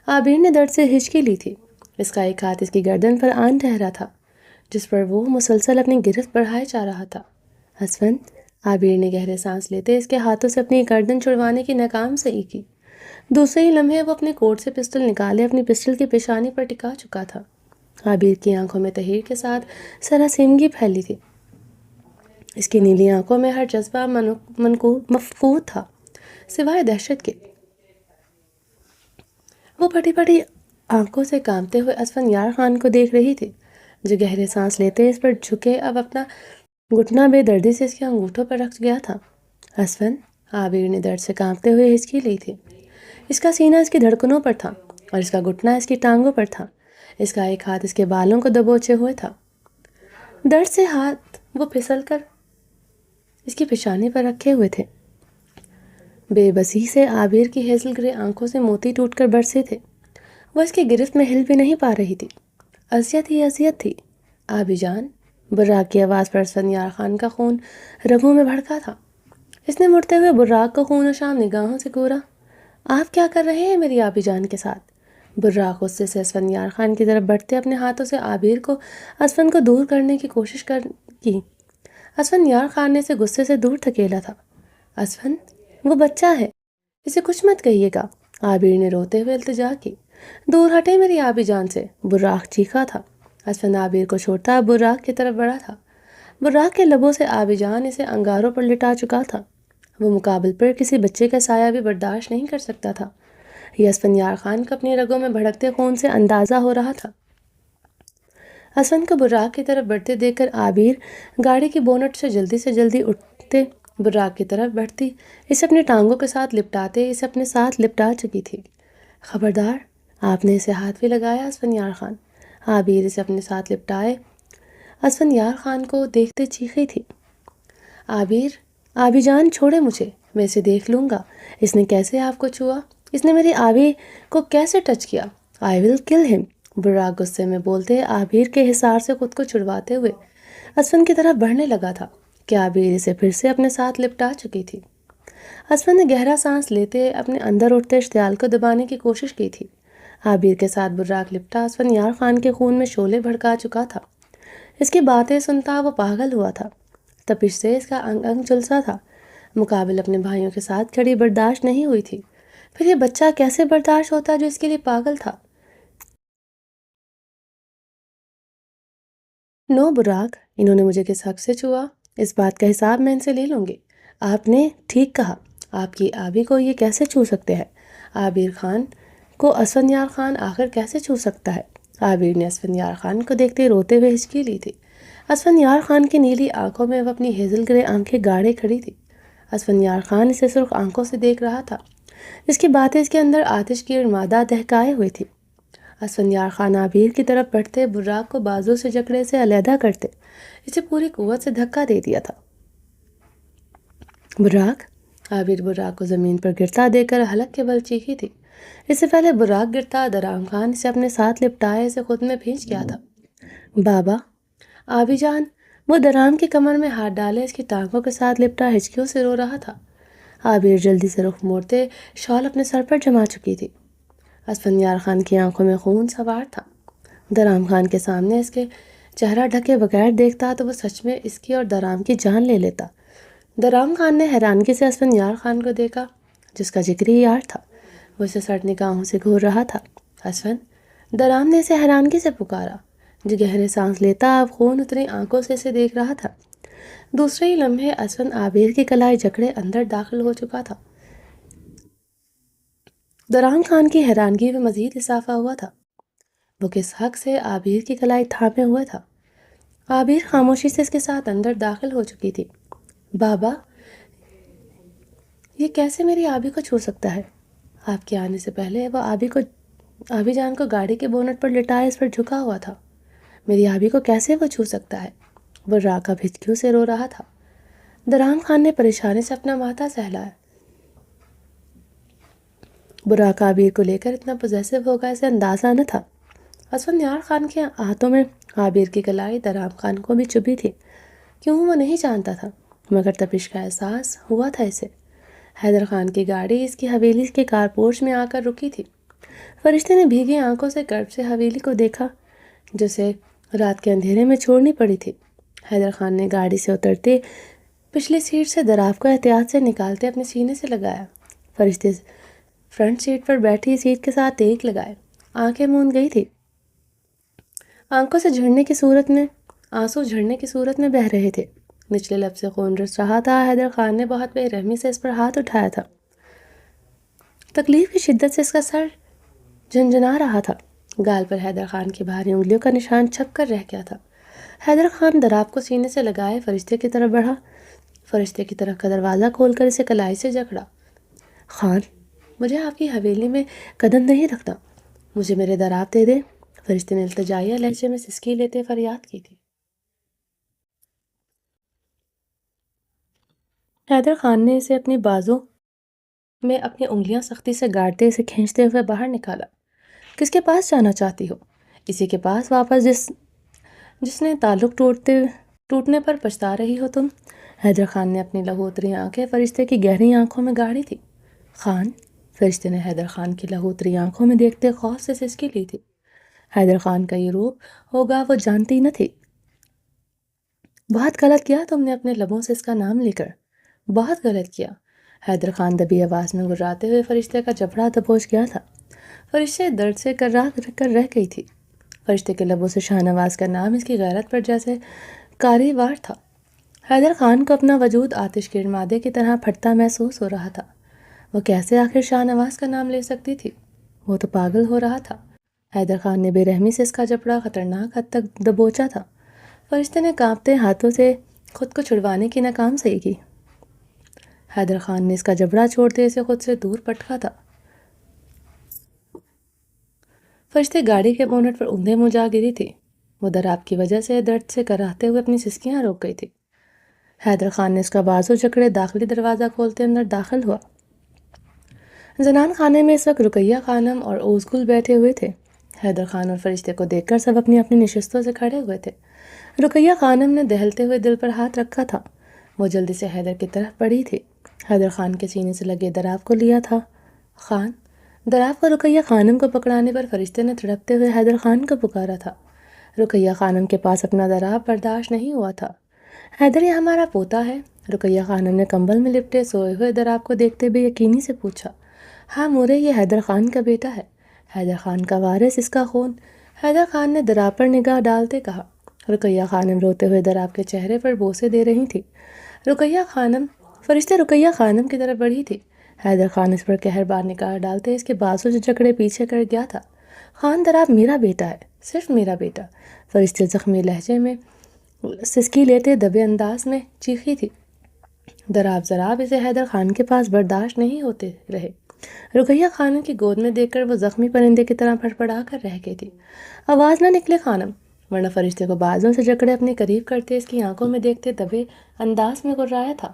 عابر نے درد سے ہچکی لی تھی۔ اس کا ایک ہاتھ اس کی گردن پر آن ٹھہرا تھا جس پر وہ مسلسل اپنی گرفت بڑھائے جا رہا تھا۔ اسفن، عابر نے گہرے سانس لیتے اس کے ہاتھوں سے اپنی گردن چھڑوانے کی ناکام سعی کی۔ دوسرے ہی لمحے وہ اپنے کوٹ سے پسٹل نکالے اپنی پسٹل کی پیشانی پر ٹکا چکا تھا۔ عابر کی آنکھوں میں تحیر کے ساتھ سراسیمگی پھیلی تھی۔ اس کی نیلی آنکھوں میں ہر جذبہ مفقود تھا سوائے دہشت کے۔ وہ پھٹی پھٹی آنکھوں سے کانپتے ہوئے اسفن یار خان کو دیکھ رہی تھی جو گہرے سانس لیتے اس پر جھکے اب اپنا گھٹنا بے دردی سے اس کے انگوٹھوں پر رکھ گیا تھا۔ اسفن، عابر نے درد سے کانپتے ہوئے ہچکی لی تھی۔ اس کا سینہ اس کی دھڑکنوں پر تھا اور اس کا گھٹنا اس کی ٹانگوں پر تھا۔ اس کا ایک ہاتھ اس کے بالوں کو دبوچے ہوئے تھا۔ درد سے ہاتھ وہ پھسل کر اس کی پیشانی پر رکھے ہوئے تھے۔ بے بسی سے عابر کی ہیزل گرے آنکھوں سے موتی ٹوٹ کر برسے تھے۔ وہ اس کی گرفت میں ہل بھی نہیں پا رہی تھی۔ اذیت ہی اذیت تھی۔ آبی جان، براق کی آواز پر اسفن یار خان کا خون رگوں میں بھڑکا تھا۔ اس نے مڑتے ہوئے براق کو خون و شام نگاہوں سے گھورا۔ آپ کیا کر رہے ہیں میری آبی جان کے ساتھ؟ براق غصے سے اسفن یار خان کی طرف بڑھتے اپنے ہاتھوں سے عابر کو اسفن کو دور کرنے کی کوشش کی۔ اسفن یار خان نے اسے غصے سے دور دھکیلا تھا۔ اسفن، وہ بچہ ہے، اسے کچھ مت کہیے گا، عابر نے روتے ہوئے التجا کی۔ دور ہٹے میری آبی جان سے، براق چیخا تھا۔ اسفن عابر کو چھوڑتا براق کی طرف بڑھا تھا۔ براق کے لبوں سے آبی جان اسے انگاروں پر لٹا چکا تھا۔ وہ مقابل پر کسی بچے کا سایہ بھی برداشت نہیں کر سکتا تھا۔ یہ اسفن یار خان کو اپنی رگوں میں بھڑکتے خون سے اندازہ ہو رہا تھا۔ اسفن کو براق کی طرف بڑھتے دیکھ کر عابر گاڑی کی بونٹ سے جلدی اٹھتے براق کی طرف بڑھتی اسے اپنی ٹانگوں کے ساتھ لپٹاتے اسے اپنے ساتھ لپٹا چکی تھی۔ خبردار، آپ نے اسے ہاتھ بھی لگایا اسفن یار خان۔ عابر اسے اپنے ساتھ لپٹائے اسفن یار خان کو دیکھتے چیخی تھی۔ عابر، آبی جان چھوڑے مجھے، میں اسے دیکھ لوں گا۔ اس نے کیسے آپ کو چھوا؟ اس نے میری آبی کو کیسے ٹچ کیا؟ آئی ول کل ہم، براق غصے میں بولتے عابر کے حصار سے خود کو چھڑواتے ہوئے اسفن کی طرف بڑھنے لگا تھا کہ عابر اسے پھر سے اپنے ساتھ لپٹا چکی تھی۔ اسفن نے گہرا سانس لیتے اپنے اندر اٹھتے اشتعال کو دبانے کی کوشش کی تھی۔ عابر کے ساتھ براق لپٹا اسفن یار خان کے خون میں شعلے بھڑکا چکا تھا۔ اس کی باتیں سنتا وہ پاگل ہوا تھا۔ تپش سے اس کا انگ انگ جھلسا تھا۔ مقابل اپنے بھائیوں کے ساتھ کھڑی برداشت نہیں ہوئی تھی۔ پھر یہ بچہ کیسے برداشت ہوتا جو اس کے لیے پاگل تھا؟ نو براق، انہوں نے مجھے کس حق سے چھوا؟ اس بات کا حساب میں ان سے لے لوں گی۔ آپ نے ٹھیک کہا، آپ کی آبی کو یہ کیسے چھو سکتے ہیں؟ عابر خان کو اسفن یار خان آخر کیسے چھو سکتا ہے؟ عابر نے اسفن یار خان کو دیکھتے روتے ہوئے ہچکی لی تھی۔ اسفن یار خان کی نیلی آنکھوں میں وہ اپنی ہیزل گرے آنکھیں گاڑے کھڑی تھی۔ اسفن یار خان اسے سرخ آنکھوں سے دیکھ رہا تھا۔ اس کی باتیں اس کے اندر آتش کی ارمادہ دہکائے ہوئی تھی۔ اسفن یار خان عابر کی طرف بڑھتے براق کو بازو سے جکڑے سے علیحدہ کرتے اسے پوری قوت سے دھکا دے دیا تھا۔ براق، عابر براق کو زمین پر گرتا دیکھ کر حلق کے بل چیخی تھی۔ اس سے پہلے براق گرتا درام خان اسے اپنے ساتھ لپٹائے اسے خود میں بھینچ گیا تھا۔ بابا، آبی جان، وہ درام کی کمر میں ہاتھ ڈالے اس کی ٹانگوں کے ساتھ لپٹا ہچکیوں سے رو رہا تھا۔ عابر جلدی سے رخ موڑتے شال اپنے سر پر جما چکی تھی۔ اسفن یار خان کی آنکھوں میں خون سوار تھا۔ درام خان کے سامنے اس کے چہرہ ڈھکے بغیر دیکھتا تو وہ سچ میں اس کی اور درام کی جان لے لیتا۔ درام خان نے حیرانگی سے اسفن یار خان کو دیکھا جس کا جگری یار تھا۔ وہ اسے سڑ نگاہوں سے گھور رہا تھا۔ اسفن، درام نے اسے حیرانگی سے پکارا جو گہرے سانس لیتا اب خون اتری آنکھوں سے اسے دیکھ رہا تھا۔ دوسرے ہی لمحے اسفن عابر کی کلائی جکڑے اندر داخل ہو چکا تھا۔ درام خان کی حیرانگی میں مزید اضافہ ہوا تھا۔ وہ کس حق سے عابر کی کلائی تھامے ہوئے تھا؟ عابر خاموشی سے اس کے ساتھ اندر داخل ہو چکی تھی۔ بابا، یہ کیسے میری آبی کو چھو سکتا ہے؟ آپ کے آنے سے پہلے وہ آبی جان کو گاڑی کے بونٹ پر لٹائے اس پر جھکا ہوا تھا۔ میری آبی کو کیسے وہ چھو سکتا ہے؟ براق اب ہچکیوں سے رو رہا تھا۔ درام خان نے پریشانی سے اپنا ماتھا سہلایا۔ براق عابر کو لے کر اتنا پوزیسو ہوگا اسے اندازہ نہ تھا۔ اسفن یار خان کے ہاتھوں میں عابر کی کلائی درام خان کو بھی چبھی تھی۔ کیوں وہ نہیں جانتا تھا، مگر تپش کا احساس ہوا تھا اسے۔ حیدر خان کی گاڑی اس کی حویلی کے کارپورچ میں آ کر رکی تھی۔ فرشتے نے بھیگی آنکھوں سے کرب سے حویلی کو دیکھا جسے رات کے اندھیرے میں چھوڑنی پڑی تھی۔ حیدر خان نے گاڑی سے اترتے پچھلی سیٹ سے دراف کو احتیاط سے نکالتے اپنے سینے سے لگایا۔ فرشتے فرنٹ سیٹ پر بیٹھی سیٹ کے ساتھ ٹیک لگائے، آنکھیں موند گئی تھی۔ آنکھوں سے آنسو جھڑنے کی صورت میں بہہ رہے تھے۔ نچلے لب سے خون رس رہا تھا۔ حیدر خان نے بہت بے رحمی سے اس پر ہاتھ اٹھایا تھا۔ تکلیف کی شدت سے اس کا سر جھنجھنا رہا تھا۔ گال پر حیدر خان کی بھاری انگلیوں کا نشان چھپ کر رہ گیا تھا۔ حیدر خان دراف کو سینے سے لگائے فرشتے کی طرف بڑھا۔ فرشتے کی طرف کا دروازہ کھول کر اسے کلائی سے جکڑا۔ خان، مجھے آپ کی حویلی میں قدم نہیں رکھنا، مجھے میرے دراف دے دے۔ فرشتے نے التجائیہ لہجے میں سسکی لیتے فریاد کی تھی۔ حیدر خان نے اسے اپنی بازو میں اپنی انگلیاں سختی سے گاڑتے اسے کھینچتے ہوئے باہر نکالا۔ کس کے پاس جانا چاہتی ہو؟ اسی کے پاس واپس جس نے تعلق ٹوٹنے پر پچھتا رہی ہو تم۔ حیدر خان نے اپنی لہوتری آنکھیں فرشتے کی گہری آنکھوں میں گاڑی تھی۔ خان، فرشتے نے حیدر خان کی لہوتری آنکھوں میں دیکھتے خوف سے سسکی لی تھی۔ حیدر خان کا یہ روپ ہوگا وہ جانتی نہ تھی۔ بہت غلط کیا تم نے اپنے لبوں سے اس کا نام لے کر، بہت غلط کیا۔ حیدر خان دبی آواز میں گراتے ہوئے فرشتے کا جبڑا دبوچ گیا تھا۔ فرشتے درد سے کرا کر رہ گئی تھی۔ فرشتے کے لبوں سے شاہ نواز کا نام اس کی غیرت پر جیسے کاری وار تھا۔ حیدر خان کو اپنا وجود آتش گرد مادے کی طرح پھٹتا محسوس ہو رہا تھا۔ وہ کیسے آخر شاہ نواز کا نام لے سکتی تھی؟ وہ تو پاگل ہو رہا تھا۔ حیدر خان نے بے رحمی سے اس کا جبڑا خطرناک حد تک دبوچا تھا۔ فرشتے نے کانپتے ہاتھوں سے خود کو چھڑوانے کی ناکام سعی کی۔ حیدر خان نے اس کا جبڑا چھوڑتے اسے خود سے دور پٹکا تھا۔ فرشتے گاڑی کے بونٹ پر اوندھے منہ جا گری تھی۔ وہ دراف کی وجہ سے درد سے کراہتے ہوئے اپنی سسکیاں روک گئی تھی۔ حیدر خان نے اس کا بازو جکڑے داخلی دروازہ کھولتے اندر داخل ہوا۔ زنان خانے میں اس وقت رقیہ خانم اور اوزگل بیٹھے ہوئے تھے۔ حیدر خان اور فرشتے کو دیکھ کر سب اپنی اپنی نشستوں سے کھڑے ہوئے تھے۔ رقیہ خانم نے دہلتے ہوئے دل پر ہاتھ رکھا تھا۔ وہ جلدی سے حیدر کی طرف بڑھی تھی۔ حیدر خان کے سینے سے لگے دراف کو لیا تھا۔ خان، دراف کو رقیہ خانم کو پکڑانے پر فرشتے نے تڑپتے ہوئے حیدر خان کو پکارا تھا۔ رقیہ خانم کے پاس اپنا دراف برداشت نہیں ہوا تھا۔ حیدر، یہ ہمارا پوتا ہے؟ رقیہ خانم نے کمبل میں لپٹے سوئے ہوئے دراف کو دیکھتے بے یقینی سے پوچھا۔ ہاں مورے، یہ حیدر خان کا بیٹا ہے، حیدر خان کا وارث، اس کا خون۔ حیدر خان نے دراف پر نگاہ ڈالتے کہا۔ رقیہ خانم روتے ہوئے دراف کے چہرے پر بوسے دے رہی تھی۔ فرشتے رقیہ خانم کی طرف بڑھی تھی۔ حیدر خان اس پر قہربار نگاہ ڈالتے اس کے بازو سے جکڑے پیچھے کر گیا تھا۔ خان، دراف میرا بیٹا ہے، صرف میرا بیٹا۔ فرشتے زخمی لہجے میں سسکی لیتے دبے انداز میں چیخی تھی۔ دراف ضراب اسے حیدر خان کے پاس برداشت نہیں ہوتے رہے۔ رقیہ خانم کی گود میں دیکھ کر وہ زخمی پرندے کی طرح پھڑپڑا کر رہ گئی تھی۔ آواز نہ نکلے خانم، ورنہ فرشتے کو بازوں سے جکڑے اپنے قریب کرتے اس کی آنکھوں میں دیکھتے دبے انداز میں گرایا تھا۔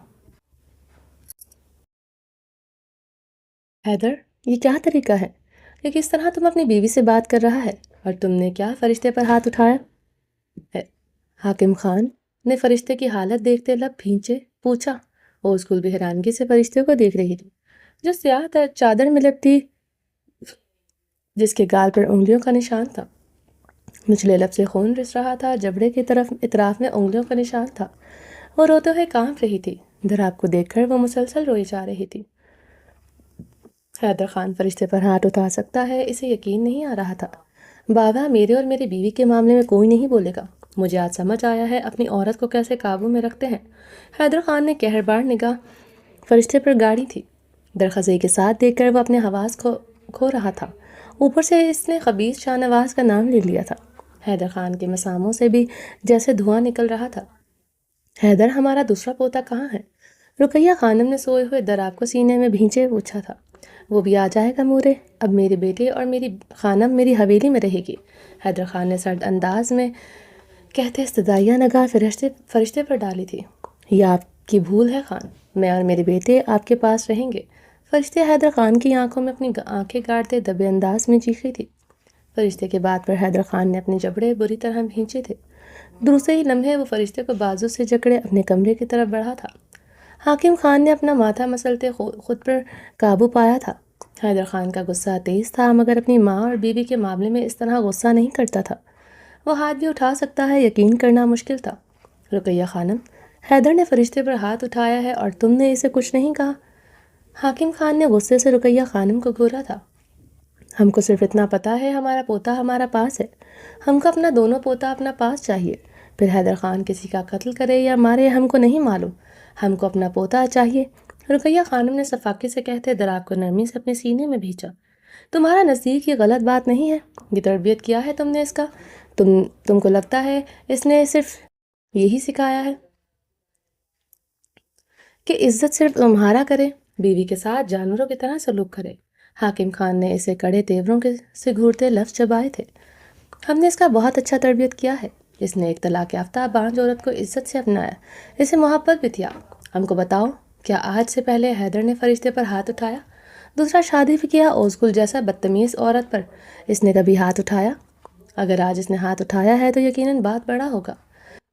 حیدر، یہ کیا طریقہ ہے کہ کس طرح تم اپنی بیوی سے بات کر رہا ہے، اور تم نے کیا فرشتے پر ہاتھ اٹھایا ہے؟ حاکم خان نے فرشتے کی حالت دیکھتے لب بھینچے پوچھا۔ اوزگل بھی حیرانگی سے فرشتے کو دیکھ رہی تھی، جو سیاہ چادر میں لپٹی جس کے گال پر انگلیوں کا نشان تھا۔ نچلے لب سے خون رس رہا تھا، جبڑے کی طرف اطراف میں انگلیوں کا نشان تھا۔ وہ روتے ہوئے کانپ رہی تھی۔ دراف کو دیکھ کر وہ مسلسل روئی جا رہی تھی۔ حیدر خان فرشتے پر ہاتھ اٹھا سکتا ہے، اسے یقین نہیں آ رہا تھا۔ بابا، میرے اور میری بیوی کے معاملے میں کوئی نہیں بولے گا۔ مجھے آج سمجھ آیا ہے اپنی عورت کو کیسے قابو میں رکھتے ہیں۔ حیدر خان نے قہربار نگاہ فرشتے پر گاڑی تھی۔ درخزائی کے ساتھ دیکھ کر وہ اپنے حواس کھو رہا تھا۔ اوپر سے اس نے خبیث شاہ نواز کا نام لے لیا تھا۔ حیدر خان کے مساموں سے بھی جیسے دھواں نکل رہا تھا۔ حیدر، ہمارا دوسرا پوتا کہاں ہے؟ رقیہ خانم نے سوئے ہوئے دراف کو سینے میں بھینچے پوچھا تھا۔ وہ بھی آ جائے گا مورے، اب میرے بیٹے اور میری خانم میری حویلی میں رہے گی۔ حیدر خان نے سرد انداز میں کہتے استدعائیہ نگاہ فرشتے پر ڈالی تھی۔ یہ آپ کی بھول ہے خان، میں اور میرے بیٹے آپ کے پاس رہیں گے۔ فرشتے حیدر خان کی آنکھوں میں اپنی آنکھیں گاڑتے دبے انداز میں چیخی تھی۔ فرشتے کے بات پر حیدر خان نے اپنے جبڑے بری طرح بھینچے تھے۔ دوسرے ہی لمحے وہ فرشتے کو بازو سے جکڑے اپنے کمرے کی طرف بڑھا تھا۔ حاکم خان نے اپنا ماتھا مسلتے خود پر قابو پایا تھا۔ حیدر خان کا غصہ تیز تھا، مگر اپنی ماں اور بیوی کے معاملے میں اس طرح غصہ نہیں کرتا تھا۔ وہ ہاتھ بھی اٹھا سکتا ہے، یقین کرنا مشکل تھا۔ رقیہ خانم، حیدر نے فرشتے پر ہاتھ اٹھایا ہے اور تم نے اسے کچھ نہیں کہا؟ حاکم خان نے غصے سے رقیہ خانم کو گھورا تھا۔ ہم کو صرف اتنا پتا ہے، ہمارا پوتا ہمارا پاس ہے۔ ہم کو اپنا دونوں پوتا اپنا پاس چاہیے۔ پھر حیدر خان کسی کا قتل کرے یا مارے ہم کو نہیں معلوم، ہم کو اپنا پوتا چاہیے۔ رقیہ خانم نے صفاقے سے کہتے دراب کو نرمی سے اپنے سینے میں بھیجا۔ تمہارا نزدیک یہ غلط بات نہیں ہے؟ یہ تربیت کیا ہے تم نے اس کا؟ تم کو لگتا ہے اس نے صرف یہی سکھایا ہے کہ عزت صرف تمہارا کرے، بیوی کے ساتھ جانوروں کی طرح سلوک کرے؟ حاکم خان نے اسے کڑے تیوروں سے گھورتے لفظ چبائے تھے۔ ہم نے اس کا بہت اچھا تربیت کیا ہے۔ اس نے ایک طلاق یافتہ بانجھ عورت کو عزت سے اپنایا، اسے محبت بھی دیا۔ ہم کو بتاؤ، کیا آج سے پہلے حیدر نے فرشتے پر ہاتھ اٹھایا؟ دوسرا شادی بھی کیا اوزگل جیسا بدتمیز عورت پر اس نے کبھی ہاتھ اٹھایا؟ اگر آج اس نے ہاتھ اٹھایا ہے تو یقیناً بات بڑا ہوگا۔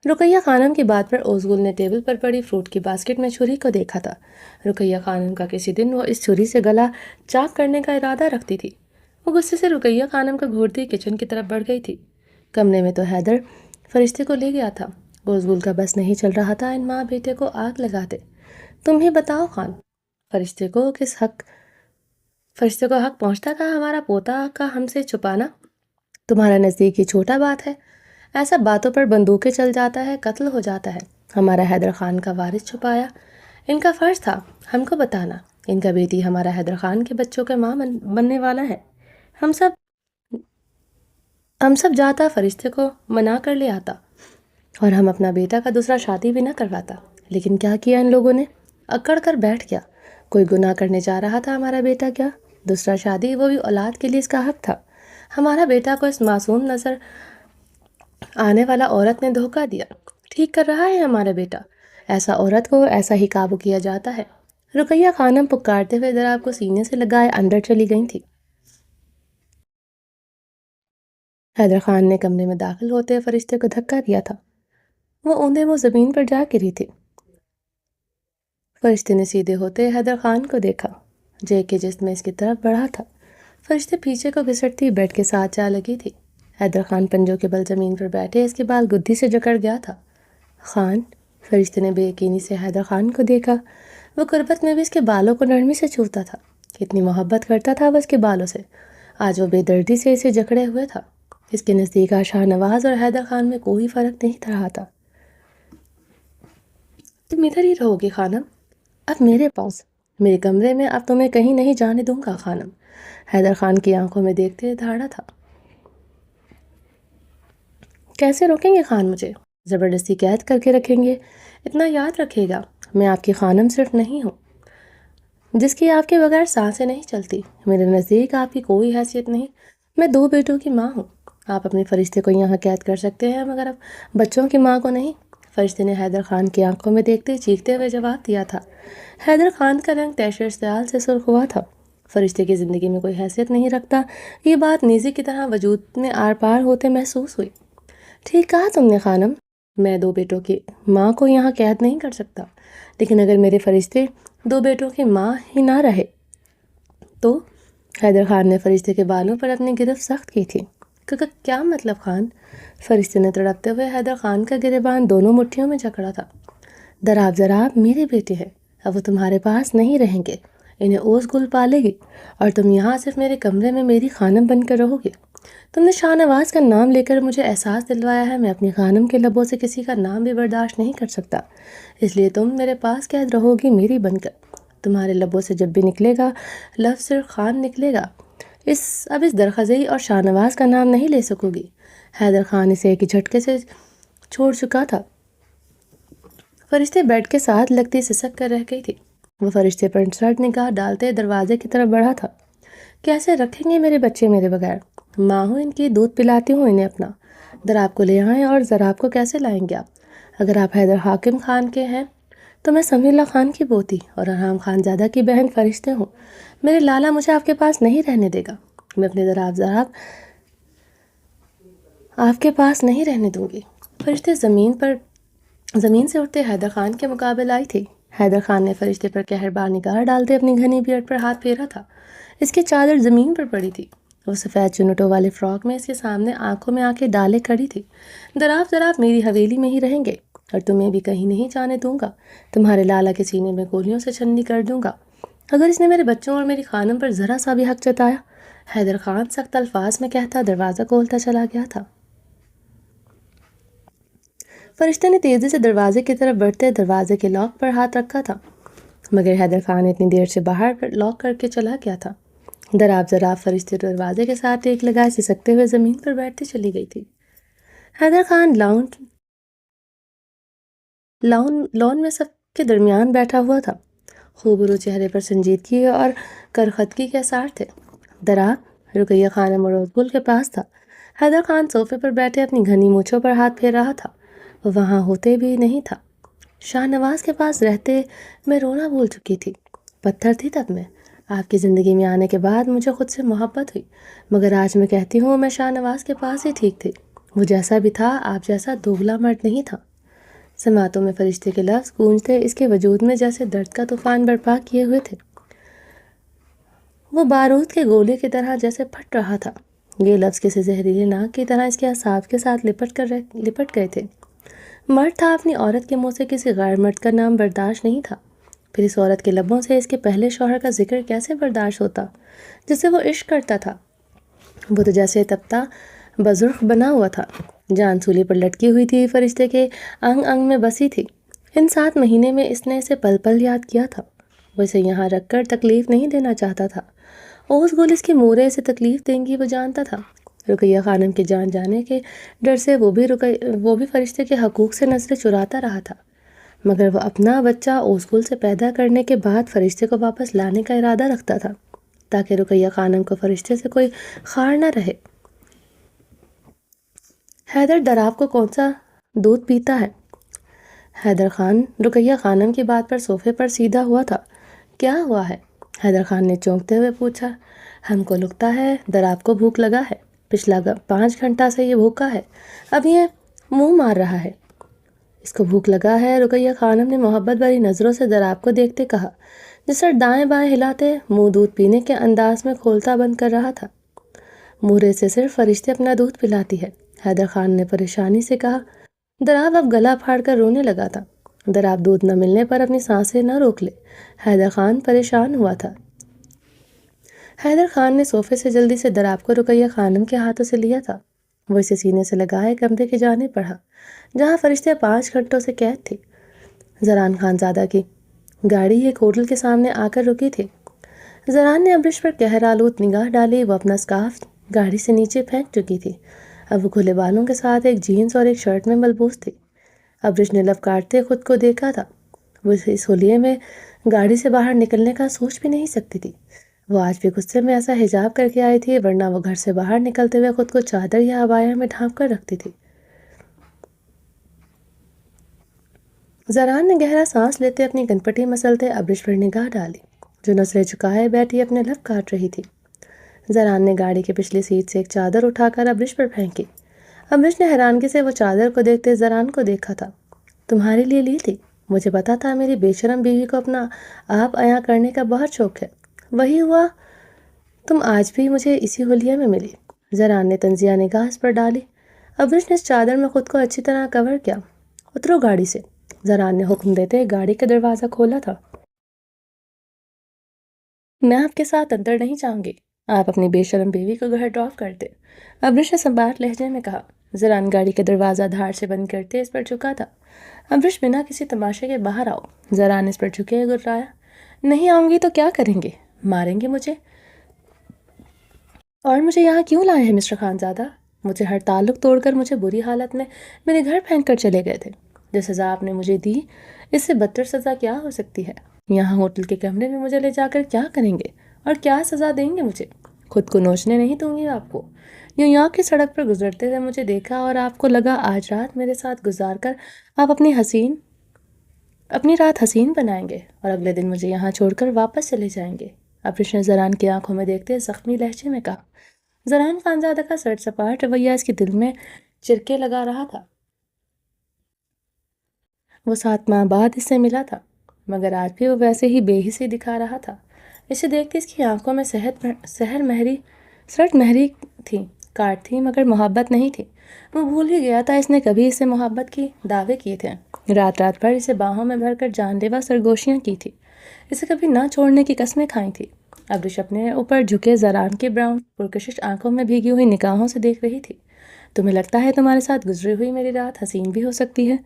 رقیہ خانم کی بات پر اوزگل نے ٹیبل پر پڑی فروٹ کی باسکٹ میں چھری کو دیکھا تھا۔ رقیہ خانم کا کسی دن وہ اس چھری سے گلا چاک کرنے کا ارادہ رکھتی تھی۔ وہ غصے سے رقیہ خانم کو گھورتی کچن کی طرف بڑھ گئی تھی۔ کمرے میں تو حیدر فرشتے کو لے گیا تھا۔ اوزگل کا بس نہیں چل رہا تھا ان ماں بیٹے کو آگ لگاتے۔ تم ہی بتاؤ خان، فرشتے کو حق پہنچتا تھا ہمارا پوتا کا ہم سے چھپانا؟ تمہارا نزدیک یہ چھوٹا بات ہے؟ ایسا باتوں پر بندوقیں چل جاتا ہے، قتل ہو جاتا ہے۔ ہمارا حیدر خان کا وارث چھپایا، ان کا فرض تھا ہم کو بتانا۔ ان کا بیٹی ہمارا حیدر خان کے بچوں کے ماں بننے والا ہے۔ ہم سب جاتا فرشتے کو منا کر لے آتا اور ہم اپنا بیٹا کا دوسرا شادی بھی نہ کرواتا۔ لیکن کیا کیا ان لوگوں نے؟ اکڑ کر بیٹھ گیا۔ کوئی گناہ کرنے جا رہا تھا ہمارا بیٹا، کیا دوسرا شادی؟ وہ بھی اولاد کے لیے اس کا حق تھا۔ ہمارا بیٹا کو اس معصوم نظر آنے والا عورت نے دھوکہ دیا۔ ٹھیک کر رہا ہے ہمارا بیٹا، ایسا عورت کو ایسا ہی قابو کیا جاتا ہے۔ رقیہ خانم پکارتے ہوئے دراب کو سینے سے لگائے اندر چلی گئی تھی۔ حیدر خان نے کمرے میں داخل ہوتے فرشتے کو دھکا دیا تھا۔ وہ اوندے منہ زمین پر جا گری تھی۔ فرشتے نے سیدھے ہوتے حیدر خان کو دیکھا، جے کے جسم اس کی طرف بڑھا تھا۔ فرشتے پیچھے کو گھسٹتی بیڈ کے ساتھ جا لگی تھی۔ حیدر خان پنجوں کے بل زمین پر بیٹھے، اس کے بال گدھی سے جکڑ گیا تھا۔ خان، فرشتے نے بے یقینی سے حیدر خان کو دیکھا۔ وہ قربت میں بھی اس کے بالوں کو نرمی سے چھوتا تھا۔ کتنی محبت کرتا تھا وہ اس کے بالوں سے، آج وہ بے دردی سے اسے جکڑے ہوئے تھا۔ اس کے نزدیک شاہ نواز اور حیدر خان میں کوئی فرق نہیں رہا تھا۔ تم ادھر ہی رہو گی خانم، اب میرے پاس، میرے کمرے میں، اب تمہیں کہیں نہیں جانے دوں گا خانم۔ حیدر خان کی آنکھوں میں دیکھتے دھاڑا تھا۔ کیسے روکیں گے خان مجھے؟ زبردستی قید کر کے رکھیں گے؟ اتنا یاد رکھے گا، میں آپ کی خانم صرف نہیں ہوں جس کی آپ کے بغیر سانسیں نہیں چلتی۔ میرے نزدیک آپ کی کوئی حیثیت نہیں۔ میں 2 بیٹوں کی ماں ہوں۔ آپ اپنے فرشتے کو یہاں قید کر سکتے ہیں مگر اب بچوں کی ماں کو نہیں۔ فرشتے نے حیدر خان کی آنکھوں میں دیکھتے چیختے ہوئے جواب دیا تھا۔ حیدر خان کا رنگ تیشر سیال سے سرخ ہوا تھا۔ فرشتے کی زندگی میں کوئی حیثیت نہیں رکھتا، یہ بات نیزی کی طرح وجود میں آر پار ہوتے محسوس ہوئی۔ ٹھیک کہا تم نے خانم، میں 2 بیٹوں کی ماں کو یہاں قید نہیں کر سکتا، لیکن اگر میرے فرشتے 2 بیٹوں کی ماں ہی نہ رہے تو؟ حیدر خان نے فرشتے کے بالوں پر اپنی گرفت سخت کی تھی۔ کیا مطلب خان؟ فرشتے نے تڑپتے ہوئے حیدر خان کا گریبان دونوں مٹھیوں میں جکڑا تھا۔ دراب میرے بیٹے ہیں، اب وہ تمہارے پاس نہیں رہیں گے، انہیں اوزگل پالے گی اور تم یہاں صرف میرے کمرے میں میری خانم بن کر رہو گے۔ تم نے شاہ نواز کا نام لے کر مجھے احساس دلوایا ہے میں اپنی خانم کے لبوں سے کسی کا نام بھی برداشت نہیں کر سکتا، اس لیے تم میرے پاس قید رہو گی میری بن کر۔ تمہارے لبوں سے جب بھی نکلے گا لفظ صرف خان نکلے گا، اب اس درخزئی اور شاہ نواز کا نام نہیں لے سکو گی۔ حیدر خان اسے ایک جھٹکے سے چھوڑ چکا تھا۔ فرشتے بیڈ کے ساتھ لگتی سسک کر رہ گئی تھی۔ وہ فرشتے پر سرد نگاہ ڈالتے دروازے کی طرف بڑھا تھا۔ کیسے رکھیں گے میرے بچے میرے بغیر؟ ماں ہوں ان کی، دودھ پلاتی ہوں انہیں اپنا۔ دراب کو لے آئیں، اور زراب کو کیسے لائیں گے آپ؟ اگر آپ حیدر حاکم خان کے ہیں تو میں سمیع اللہ خان کی پوتی اور ارحام خان زادہ کی بہن فرشتے ہوں۔ میرے لالا مجھے آپ کے پاس نہیں رہنے دے گا، میں اپنے زراب آپ کے پاس نہیں رہنے دوں گی۔ فرشتے زمین سے اٹھتے حیدر خان کے مقابل آئی تھی۔ حیدر خان نے فرشتے پر قہربار نگاہ ڈالتے اپنی گھنی بیئرڈ پر ہاتھ پھیرا تھا۔ اس کی چادر زمین پر پڑی تھی۔ وہ سفید چنوٹوں والے فراک میں اس کے سامنے آنکھوں میں آنکھیں ڈالے کھڑی تھی۔ دراف میری حویلی میں ہی رہیں گے اور تمہیں بھی کہیں نہیں جانے دوں گا۔ تمہارے لالا کے سینے میں گولیوں سے چھننی کر دوں گا اگر اس نے میرے بچوں اور میری خانم پر ذرا سا بھی حق جتایا۔ حیدر خان سخت الفاظ میں کہتا دروازہ کھولتا چلا گیا تھا۔ فرشتے نے تیزی سے دروازے کی طرف بڑھتے دروازے کے لاک پر ہاتھ رکھا تھا، مگر حیدر خان اتنی دیر سے باہر لاک کر کے چلا گیا تھا۔ دراف فرشتے دروازے کے ساتھ ایک لگائے سسکتے ہوئے زمین پر بیٹھتی چلی گئی تھی۔ حیدر خان لان میں سب کے درمیان بیٹھا ہوا تھا۔ خوبرو چہرے پر سنجیدگی اور کرختگی کے آثار تھے۔ دراف رقیہ خانم اور روزگل کے پاس تھا۔ حیدر خان صوفے پر بیٹھے اپنی گھنی مونچھوں پر ہاتھ پھیر رہا تھا۔ وہ وہاں ہوتے بھی نہیں تھا۔ شاہ نواز کے پاس رہتے میں رونا بھول چکی تھی۔ پتھر تھی تب میں۔ آپ کی زندگی میں آنے کے بعد مجھے خود سے محبت ہوئی، مگر آج میں کہتی ہوں میں شاہ نواز کے پاس ہی ٹھیک تھی۔ وہ جیسا بھی تھا آپ جیسا دوگلا مرد نہیں تھا۔ سماعتوں میں فرشتے کے لفظ گونجتے اس کے وجود میں جیسے درد کا طوفان برپا کیے ہوئے تھے۔ وہ بارود کے گولے کی طرح جیسے پھٹ رہا تھا۔ یہ لفظ کسی زہریلے ناک کی طرح اس کے اعصاب کے ساتھ لپٹ گئے تھے۔ مرد تھا، اپنی عورت کے منہ سے کسی غیر مرد کا نام برداشت نہیں تھا۔ پھر اس عورت کے لبوں سے اس کے پہلے شوہر کا ذکر کیسے برداشت ہوتا جس سے وہ عشق کرتا تھا؟ وہ تو جیسے تپتا بزرخ بنا ہوا تھا، جان سولی پر لٹکی ہوئی تھی، فرشتے کے انگ انگ میں بسی تھی۔ ان 7 مہینے میں اس نے اسے پل پل یاد کیا تھا۔ وہ اسے یہاں رکھ کر تکلیف نہیں دینا چاہتا تھا۔ اوس گل اس کی مورے اسے تکلیف دیں گی وہ جانتا تھا۔ رقیہ خانم کے جان جانے کے ڈر سے وہ بھی فرشتے کے حقوق سے نظریں چراتا رہا تھا، مگر وہ اپنا بچہ اوس گل سے پیدا کرنے کے بعد فرشتے کو واپس لانے کا ارادہ رکھتا تھا تاکہ رقیہ خانم کو فرشتے سے کوئی خار نہ رہے۔ حیدر دراف کو کون سا دودھ پیتا ہے؟ حیدر خان رقیہ خانم کی بات پر صوفے پر سیدھا ہوا تھا۔ کیا ہوا ہے؟ حیدر خان نے چونکتے ہوئے پوچھا۔ ہم کو لگتا ہے دراف کو بھوک لگا ہے۔ پچھلا 5 گھنٹہ سے یہ بھوکا ہے، اب یہ منہ مار رہا ہے۔ اس کو بھوک لگا ہے؟ رقیہ خانم نے محبت بھری نظروں سے دراف کو دیکھتے کہا، جس سر دائیں بائیں ہلاتے منہ دودھ پینے کے انداز میں کھولتا بند کر رہا تھا۔ مورے سے صرف فرشتے اپنا دودھ پلاتی ہے، حیدر خان نے پریشانی سے کہا۔ دراف اب گلا پھاڑ کر رونے لگا تھا۔ دراف دودھ نہ ملنے پر اپنی سانسیں نہ روک لے، حیدر خان پریشان ہوا تھا۔ حیدر خان نے صوفے سے جلدی سے دراف کو رقیہ خانم کے ہاتھوں سے لیا تھا۔ وہ اسے سینے سے لگائے کمرے کی جانب بڑھا جہاں فرشتے 5 گھنٹوں سے قید تھی۔ زران خان زادہ کی گاڑی ایک ہوٹل کے سامنے آ کر رکی تھی۔ زران نے ابرش پر قہر آلود نگاہ ڈالی۔ وہ اپنا اسکارف گاڑی سے نیچے پھینک چکی تھی۔ اب وہ کھلے بالوں کے ساتھ ایک جینز اور ایک شرٹ میں ملبوس تھی۔ ابرش نے لب کاٹتے خود کو دیکھا تھا۔ وہ اس ہولیے میں گاڑی سے باہر نکلنے کا سوچ بھی نہیں سکتی تھی۔ وہ آج بھی غصے میں ایسا حجاب کر کے آئی تھی، ورنہ وہ گھر سے باہر نکلتے ہوئے خود کو چادر یا عبایا میں ڈھانپ کر رکھتی تھی۔ زران نے گہرا سانس لیتے اپنی گنپٹی مسلتے ابرش پر نگاہ ڈالی جو نظریں چکائے بیٹھی اپنے لب کاٹ رہی تھی۔ زران نے گاڑی کی پچھلی سیٹ سے ایک چادر اٹھا کر ابرش پر پھینکی۔ ابرش نے حیرانگی سے وہ چادر کو دیکھتے زران کو دیکھا تھا۔ تمہارے لیے لی تھی؟ مجھے پتا تھا میری بے شرم بیوی کو اپنا آپ عیاں کرنے کا بہت شوق ہے۔ وہی ہوا، تم آج بھی مجھے اسی ہولیے میں ملی۔ زران نے تنزیہ نگاہ اس پر ڈالی۔ ابرش نے اس چادر میں خود کو اچھی طرح کور کیا۔ اترو گاڑی سے، زران نے حکم دیتے گاڑی کا دروازہ کھولا تھا۔ میں آپ کے ساتھ اندر نہیں جاؤں گی، آپ اپنی بے شرم بیوی کو گھر ڈراپ کر دیں، ابرش نے سنبھال لہجے میں کہا۔ زران گاڑی کا دروازہ دھاڑ سے بند کرتے اس پر جھکا تھا۔ ابرش بنا کسی تماشے کے باہر آؤ، زران اس پر جھکے گرایا۔ نہیں آؤں گی تو کیا کریں گے؟ ماریں گے مجھے؟ اور مجھے یہاں کیوں لائے ہیں مسٹر خانزادہ؟ مجھے ہر تعلق توڑ کر مجھے بری حالت میں میرے گھر پھینک کر چلے گئے تھے۔ جو سزا آپ نے مجھے دی، اس سے بدتر سزا کیا ہو سکتی ہے؟ یہاں ہوٹل کے کمرے میں مجھے لے جا کر کیا کریں گے اور کیا سزا دیں گے مجھے؟ خود کو نوچنے نہیں دوں گی آپ کو۔ نیو یارک کی سڑک پر گزرتے ہوئے مجھے دیکھا اور آپ کو لگا آج رات میرے ساتھ گزار کر آپ اپنی رات حسین بنائیں گے اور اگلے دن مجھے یہاں چھوڑ کر واپس چلے جائیں گے، ابرش نے زران کی آنکھوں میں دیکھتے زخمی لہجے میں کہا۔ زران خانزادہ کا سر سپاٹ رویہ اس کے دل میں چرکے لگا رہا تھا۔ وہ 7 ماہ بعد اس سے ملا تھا۔ مگر آج بھی وہ ویسے ہی بے حسی دکھا رہا تھا۔ اسے دیکھتے اس کی آنکھوں میں سرد مہری تھی، کاٹ تھی مگر محبت نہیں تھی۔ وہ بھول ہی گیا تھا اس نے کبھی اس سے محبت کی دعوے کیے تھے، رات رات بھر اسے باہوں میں بھر کر جان لیوا سرگوشیاں کی تھی، اسے کبھی نہ چھوڑنے کی قسمیں کھائی تھی۔ ابریش اپنے اوپر جھکے زران کی براؤن پرکشش آنکھوں میں بھیگی ہوئی نگاہوں سے دیکھ رہی تھی۔ تمہیں لگتا ہے تمہارے ساتھ گزری ہوئی میری رات حسین بھی ہو سکتی ہے،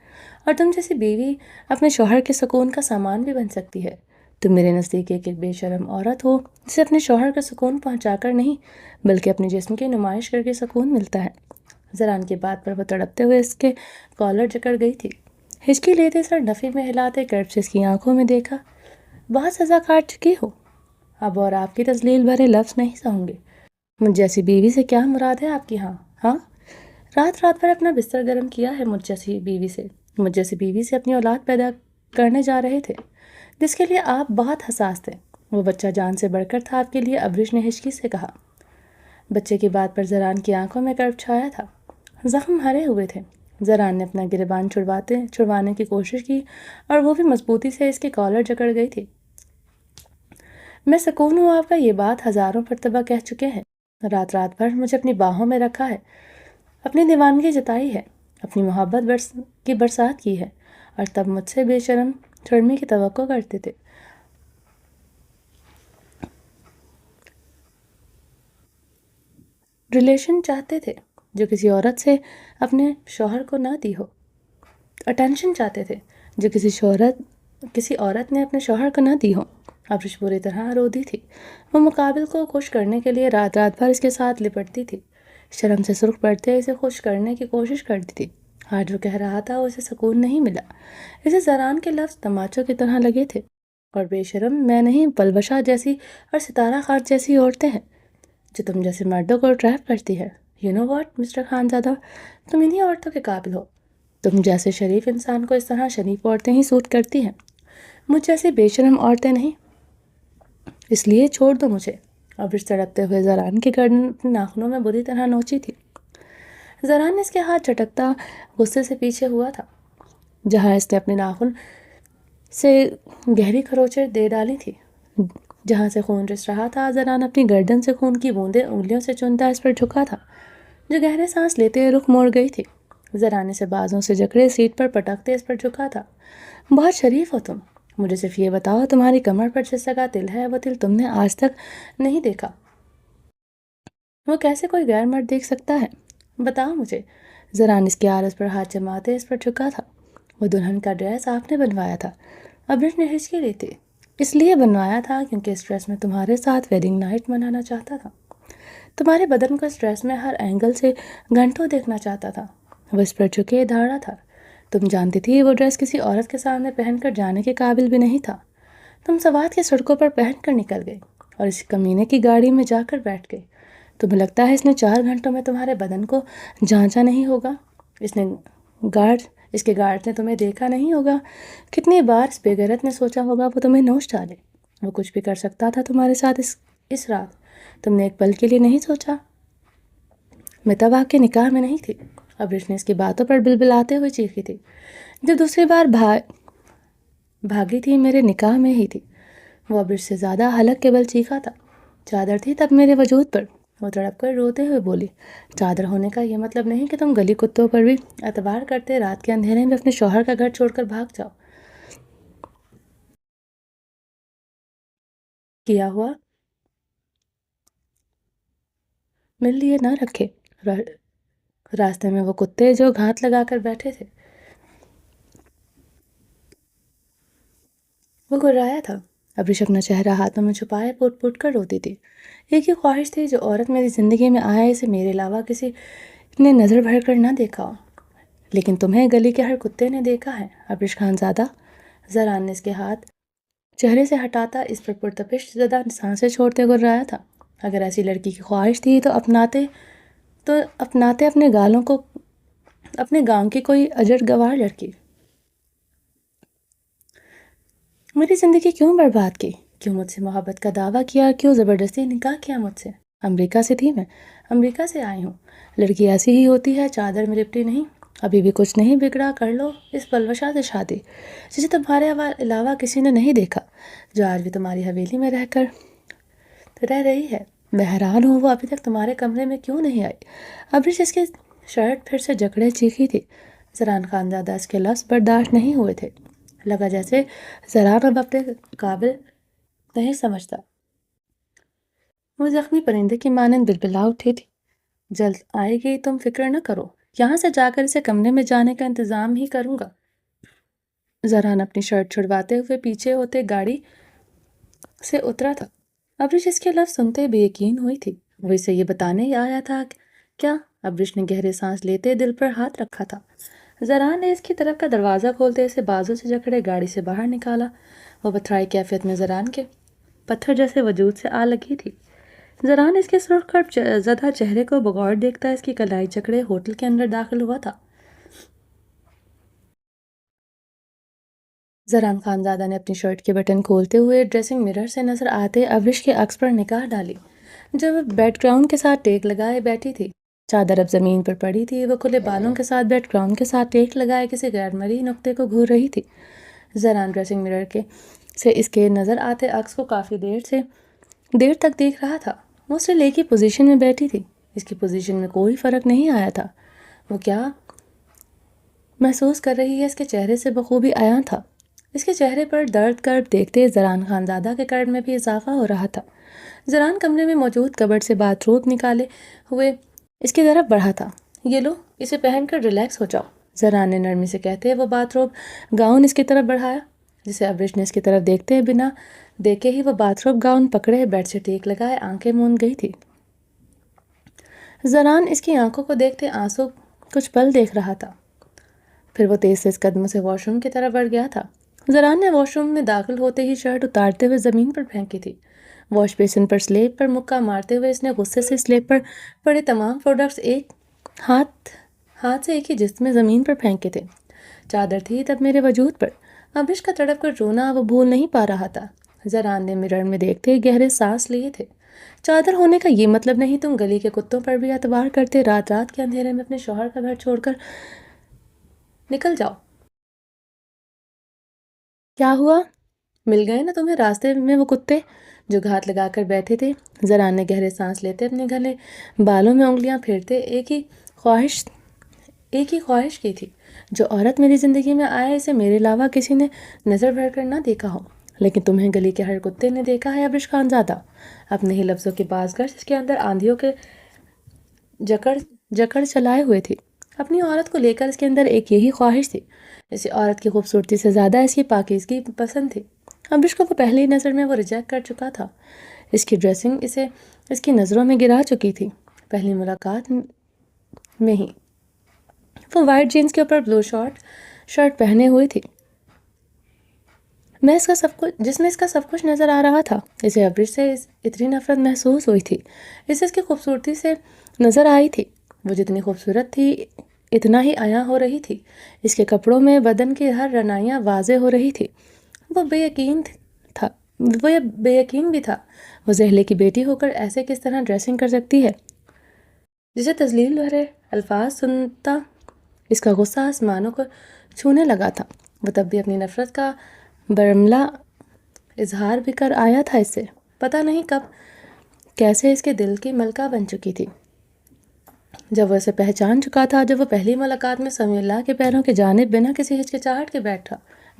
اور تم جیسی بیوی اپنے شوہر کے سکون کا سامان بھی بن سکتی ہے۔ تم میرے نزدیک ایک بے شرم عورت ہو جسے اپنے شوہر کا سکون پہنچا کر نہیں بلکہ اپنے جسم کی نمائش کر کے سکون ملتا ہے۔ زران کی بات پر وہ تڑپتے ہوئے اس کے کالر جکڑ گئی تھی۔ ہچکی لیتے سر نفی میں ہلاتے کرب سے اس کی آنکھوں میں دیکھا۔ بہت سزا کاٹ چکی ہو، اب اور آپ کی تذلیل بھرے لفظ نہیں سہوں گے۔ مجھ جیسی بیوی سے کیا مراد ہے آپ کی؟ ہاں رات رات بھر اپنا بستر گرم کیا ہے مجھ جیسی بیوی سے اپنی اولاد پیدا کرنے جا رہے تھے جس کے لیے آپ بہت حساس تھے۔ وہ بچہ جان سے بڑھ کر تھا آپ کے لیے، ابریش نے ہچکی سے کہا۔ بچے کی بات پر زران کی آنکھوں میں کرب چھایا تھا، زخم ہرے ہوئے تھے۔ زران نے اپنا گریبان چھڑوانے کی کوشش کی اور وہ بھی مضبوطی سے اس کے کالر جکڑ گئی تھی۔ میں سکون ہوں آپ کا یہ بات ہزاروں مرتبہ کہہ چکے ہیں۔ رات رات بھر مجھے اپنی باہوں میں رکھا ہے، اپنی دیوانگی جتائی ہے، اپنی محبت کی برسات کی ہے، اور تب مجھ سے بے شرم چھڑنے کی توقع کرتے تھے۔ ریلیشن چاہتے تھے جو کسی عورت سے اپنے شوہر کو نہ دی ہو، اٹینشن چاہتے تھے جو کسی عورت نے اپنے شوہر کو نہ دی ہو۔ ابریش بری طرح رو دی تھی۔ وہ مقابل کو خوش کرنے کے لیے رات رات بھر اس کے ساتھ لپٹتی تھی، شرم سے سرخ پڑتے اسے خوش کرنے کی کوشش کرتی تھی۔ آج وہ کہہ رہا تھا اسے سکون نہیں ملا، اسے زران کے لفظ تماچوں کی طرح لگے تھے۔ اور بے شرم میں نہیں، پلوشا جیسی اور ستارہ خان جیسی عورتیں ہیں جو تم جیسے مردوں کو ٹریپ کرتی ہے۔ You know what Mr Khanzada, تم انہی عورتوں کے قابل ہو۔ تم جیسے شریف انسان کو اس طرح شریف عورتیں ہی سوٹ کرتی ہیں، مجھ جیسی بے شرم عورتیں نہیں، اس لیے چھوڑ دو مجھے۔ ابریش تڑپتے ہوئے زران کی گردن اپنے ناخنوں میں بری طرح نوچی تھی۔ زران نے اس کے ہاتھ چٹکتا غصے سے پیچھے ہوا تھا، جہاں اس نے اپنے ناخن سے گہری خروچیں دے ڈالی تھی، جہاں سے خون رس رہا تھا۔ زران اپنی گردن سے خون کی بوندیں انگلیوں سے چنتا اس پر جھکا تھا، جو گہرے سانس لیتے ہوئے رخ موڑ گئی تھی۔ زران اسے بازوں سے جکڑے سیٹ پر پٹکتے اس پر جھکا تھا۔ بہت شریف ہو تم، مجھے صرف یہ بتاؤ تمہاری کمر پر جس جگہ تل ہے وہ تل تم نے آج تک نہیں دیکھا، وہ کیسے کوئی غیر مرد دیکھ سکتا ہے؟ بتاؤ مجھے۔ زران اس کی عارض پر ہاتھ جماتے اس پر جھکا تھا۔ وہ دلہن کا ڈریس آپ نے بنوایا تھا، ابریش نے ہچکی لی تھی۔ اس لیے بنوایا تھا کیونکہ اس ڈریس میں تمہارے ساتھ ویڈنگ نائٹ منانا چاہتا تھا، تمہارے بدن کو اس ڈریس میں ہر اینگل سے گھنٹوں دیکھنا چاہتا تھا۔ وہ اس پر جھکے دھاڑا تھا۔ تم جانتی تھی وہ ڈریس کسی عورت کے سامنے پہن کر جانے کے قابل بھی نہیں تھا۔ تم سوات کی سڑکوں پر پہن کر نکل گئی اور اس کمینے کی گاڑی میں جا کر بیٹھ گئی۔ تمہیں لگتا ہے اس نے 4 گھنٹوں میں تمہارے بدن کو جانچا نہیں ہوگا؟ اس کے گارڈ نے تمہیں دیکھا نہیں ہوگا؟ کتنی بار اس بے غیرت نے سوچا ہوگا وہ تمہیں نوچ ڈالے؟ وہ کچھ بھی کر سکتا تھا تمہارے ساتھ اس رات، تم نے ایک پل کے لیے نہیں سوچا؟ میں تب آپ کے نکاح میں نہیں تھی، ابریش نے اس کی باتوں پر بلبلاتے ہوئے چیخی تھی۔ جو دوسری بار بھاگی تھی میرے نکاح میں ہی تھی۔ وہ ابریش سے زیادہ حلق کے بل چیخا تھا۔ چادر تھی تب میرے وجود پر، وہ تڑپ کر روتے ہوئے بولی۔ چادر ہونے کا یہ مطلب نہیں کہ تم گلی کتوں پر بھی اعتبار کرتے رات کے اندھیرے میں اپنے شوہر کا گھر چھوڑ کر بھاگ جاؤ۔ کیا ہوا؟ مل لیے نہ رکھے راستے میں وہ کتے جو گھات لگا کر بیٹھے تھے۔ وہ گھرایا تھا۔ ابریش اپنا چہرہ ہاتھوں میں چھپائے پوٹ پوٹ کر روتی تھی۔ ایک ہی خواہش تھی، جو عورت میری زندگی میں آئے اسے میرے علاوہ کسی نے نظر بھر کر نہ دیکھا ہو، لیکن تمہیں گلی کے ہر کتے نے دیکھا ہے ابریش خانزادہ۔ زران نے اس کے ہاتھ چہرے سے ہٹاتا اس پر پرتپش زدہ سانسیں چھوڑتے گھرایا تھا۔ اگر ایسی لڑکی کی خواہش تھی تو اپناتے اپنے گاؤں کی کوئی اجڑ گوار لڑکی۔ میری زندگی کیوں برباد کی؟ کیوں مجھ سے محبت کا دعویٰ کیا؟ کیوں زبردستی نکاح کیا مجھ سے؟ امریکہ سے تھی میں، امریکہ سے آئی ہوں۔ لڑکی ایسی ہی ہوتی ہے، چادر میں لپٹی نہیں، ابھی بھی کچھ نہیں بگڑا، کر لو اس بلوشا سے شادی جسے تمہارے علاوہ کسی نے نہیں دیکھا، جو آج بھی تمہاری حویلی میں رہ رہی ہے۔ میں حیران ہوں وہ ابھی تک تمہارے کمرے میں کیوں نہیں آئی۔ ابریش اس کی شرٹ پھر سے جکڑے چیخی تھی۔ زران خانزادہ اس کے لفظ برداشت نہیں ہوئے تھے، لگا جیسے زران اب اپنے قابل نہیں سمجھتا۔ وہ زخمی پرندے کی مانند بلبلا اٹھی تھی۔ جلد آئے گی، تم فکر نہ کرو، یہاں سے جا کر اسے کمرے میں جانے کا انتظام ہی کروں گا۔ زران اپنی شرٹ چھڑواتے ہوئے پیچھے ہوتے گاڑی سے اترا تھا۔ ابریش اس کے لفظ سنتے بے یقین ہوئی تھی۔ وہ اسے یہ بتانے ہی آیا تھا کیا؟ ابریش نے گہرے سانس لیتے دل پر ہاتھ رکھا تھا۔ زران نے اس کی طرف کا دروازہ کھولتے اسے بازو سے جکڑے گاڑی سے باہر نکالا۔ وہ پتھرائی کیفیت میں زران کے پتھر جیسے وجود سے آ لگی تھی۔ زران اس کے سرخ کرب زدہ چہرے کو بغور دیکھتا اس کی کلائی جکڑے ہوٹل کے اندر داخل ہوا تھا۔ زران خانزادہ نے اپنی شرٹ کے بٹن کھولتے ہوئے ڈریسنگ مرر سے نظر آتے ابریش کے عکس پر نگاہ ڈالی، جو وہ بیک گراؤنڈ کے ساتھ ٹیک لگائے بیٹھی تھی۔ چادر اب زمین پر پڑی تھی۔ وہ کھلے بالوں کے ساتھ بیک گراؤنڈ کے ساتھ ٹیک لگائے کسی غیر مرئی نقطے کو گھور رہی تھی۔ زران ڈریسنگ مرر سے اس کے نظر آتے عکس کو کافی دیر تک دیکھ رہا تھا۔ وہ اسے لے کی پوزیشن میں بیٹھی تھی۔ اس کی پوزیشن میں کوئی فرق نہیں آیا تھا۔ وہ کیا محسوس کر رہی ہے اس کے چہرے سے بخوبی عیاں تھا۔ اس کے چہرے پر درد کرب دیکھتے زران خانزادہ کے کرب میں بھی اضافہ ہو رہا تھا۔ زران کمرے میں موجود کبرڈ سے باتھ روب نکالے ہوئے اس کی طرف بڑھا تھا۔ یہ لو، اسے پہن کر ریلیکس ہو جاؤ، زران نے نرمی سے کہتے وہ باتھ روب گاؤن اس کی طرف بڑھایا، جسے ابریش نے اس کی طرف دیکھتے بنا دیکھے ہی وہ باتھ روب گاؤن پکڑے بیڈ سے ٹیک لگائے آنکھیں موند گئی تھی۔ زران اس کی آنکھوں کو دیکھتے آنسو کچھ پل دیکھ رہا تھا، پھر وہ تیز قدموں سے واش روم کی طرف بڑھ گیا تھا۔ زران نے واش روم میں داخل ہوتے ہی شرٹ اتارتے ہوئے زمین پر پھینکی تھی۔ واش بیسن پر سلیب پر مکہ مارتے ہوئے اس نے غصے سے سلیب پر پڑے تمام پروڈکٹس ایک ہاتھ سے ایک ہی جست میں زمین پر پھینکے تھے۔ چادر تھی تب میرے وجود پر، ابریش کا تڑپ کر رونا وہ بھول نہیں پا رہا تھا۔ زران نے مرر میں دیکھتے گہرے سانس لیے تھے۔ چادر ہونے کا یہ مطلب نہیں تم گلی کے کتوں پر بھی اعتبار کرتے رات کے اندھیرے میں اپنے شوہر کا گھر چھوڑ کر نکل جاؤ۔ کیا ہوا؟ مل گئے نا تمہیں راستے میں وہ کتے جو گھات لگا کر بیٹھے تھے؟ زران نے گہرے سانس لیتے اپنے گھنے بالوں میں انگلیاں پھیرتے ایک ہی خواہش کی تھی، جو عورت میری زندگی میں آئے اسے میرے علاوہ کسی نے نظر بھر کر نہ دیکھا ہو، لیکن تمہیں گلی کے ہر کتے نے دیکھا ہے ابریش خانزادہ۔ اپنے ہی لفظوں کی بازگشت اس کے اندر آندھیوں کے جکڑ چلائے ہوئے تھی۔ اپنی عورت کو لے کر اس کے اندر ایک یہی خواہش تھی، اسے عورت کی خوبصورتی سے زیادہ اس کی پاکیزگی پسند تھی۔ ابریش کو پہلی نظر میں وہ ریجیکٹ کر چکا تھا۔ اس کی ڈریسنگ اسے اس کی نظروں میں گرا چکی تھی، پہلی ملاقات میں ہی۔ وہ وائٹ جینز کے اوپر بلو شرٹ پہنے ہوئی تھی جس میں اس کا سب کچھ نظر آ رہا تھا۔ اسے ابریش سے اتنی نفرت محسوس ہوئی تھی، اسے اس کی خوبصورتی سے نظر آئی تھی۔ وہ جتنی خوبصورت تھی اتنا ہی عیاں ہو رہی تھی، اس کے کپڑوں میں بدن کی ہر رنائیاں واضح ہو رہی تھی۔ وہ بے یقین بھی تھا، وہ زہلے کی بیٹی ہو کر ایسے کس طرح ڈریسنگ کر سکتی ہے، جسے تذلیل بھرے الفاظ سنتا اس کا غصہ آسمانوں کو چھونے لگا تھا۔ وہ تب بھی اپنی نفرت کا برملا اظہار بھی کر آیا تھا اس سے، پتہ نہیں کب کیسے اس کے دل کی ملکہ بن چکی تھی۔ جب وہ اسے پہچان چکا تھا، جب وہ پہلی ملاقات میں سمیع اللہ کے پیروں کی جانب بنا کسی ہچکچاہٹ کے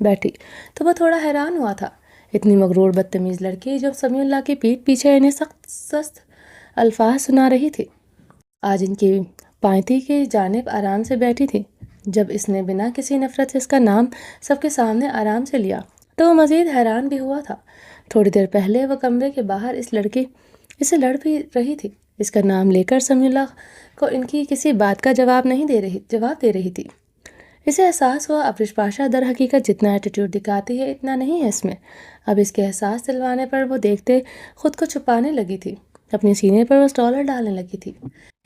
بیٹھی، تو وہ تھوڑا حیران ہوا تھا۔ اتنی مغرور بدتمیز لڑکی جب سمیع اللہ کی پیٹھ پیچھے انہیں سخت الفاظ سنا رہی تھی، آج ان کی پائنتی کی جانب آرام سے بیٹھی تھی۔ جب اس نے بنا کسی نفرت سے اس کا نام سب کے سامنے آرام سے لیا تو وہ مزید حیران بھی ہوا تھا۔ تھوڑی دیر پہلے وہ کمرے کے باہر اس لڑکی اسے لڑ بھی رہی تھی، اس کا نام لے کر سمیع اللہ کو ان کی کسی بات کا جواب دے رہی تھی۔ اسے احساس ہوا ابریش پاشا در حقیقت جتنا ایٹیٹیوڈ دکھاتی ہے اتنا نہیں ہے اس میں۔ اب اس کے احساس دلوانے پر وہ دیکھتے خود کو چھپانے لگی تھی، اپنے سینے پر وہ سٹالر ڈالنے لگی تھی۔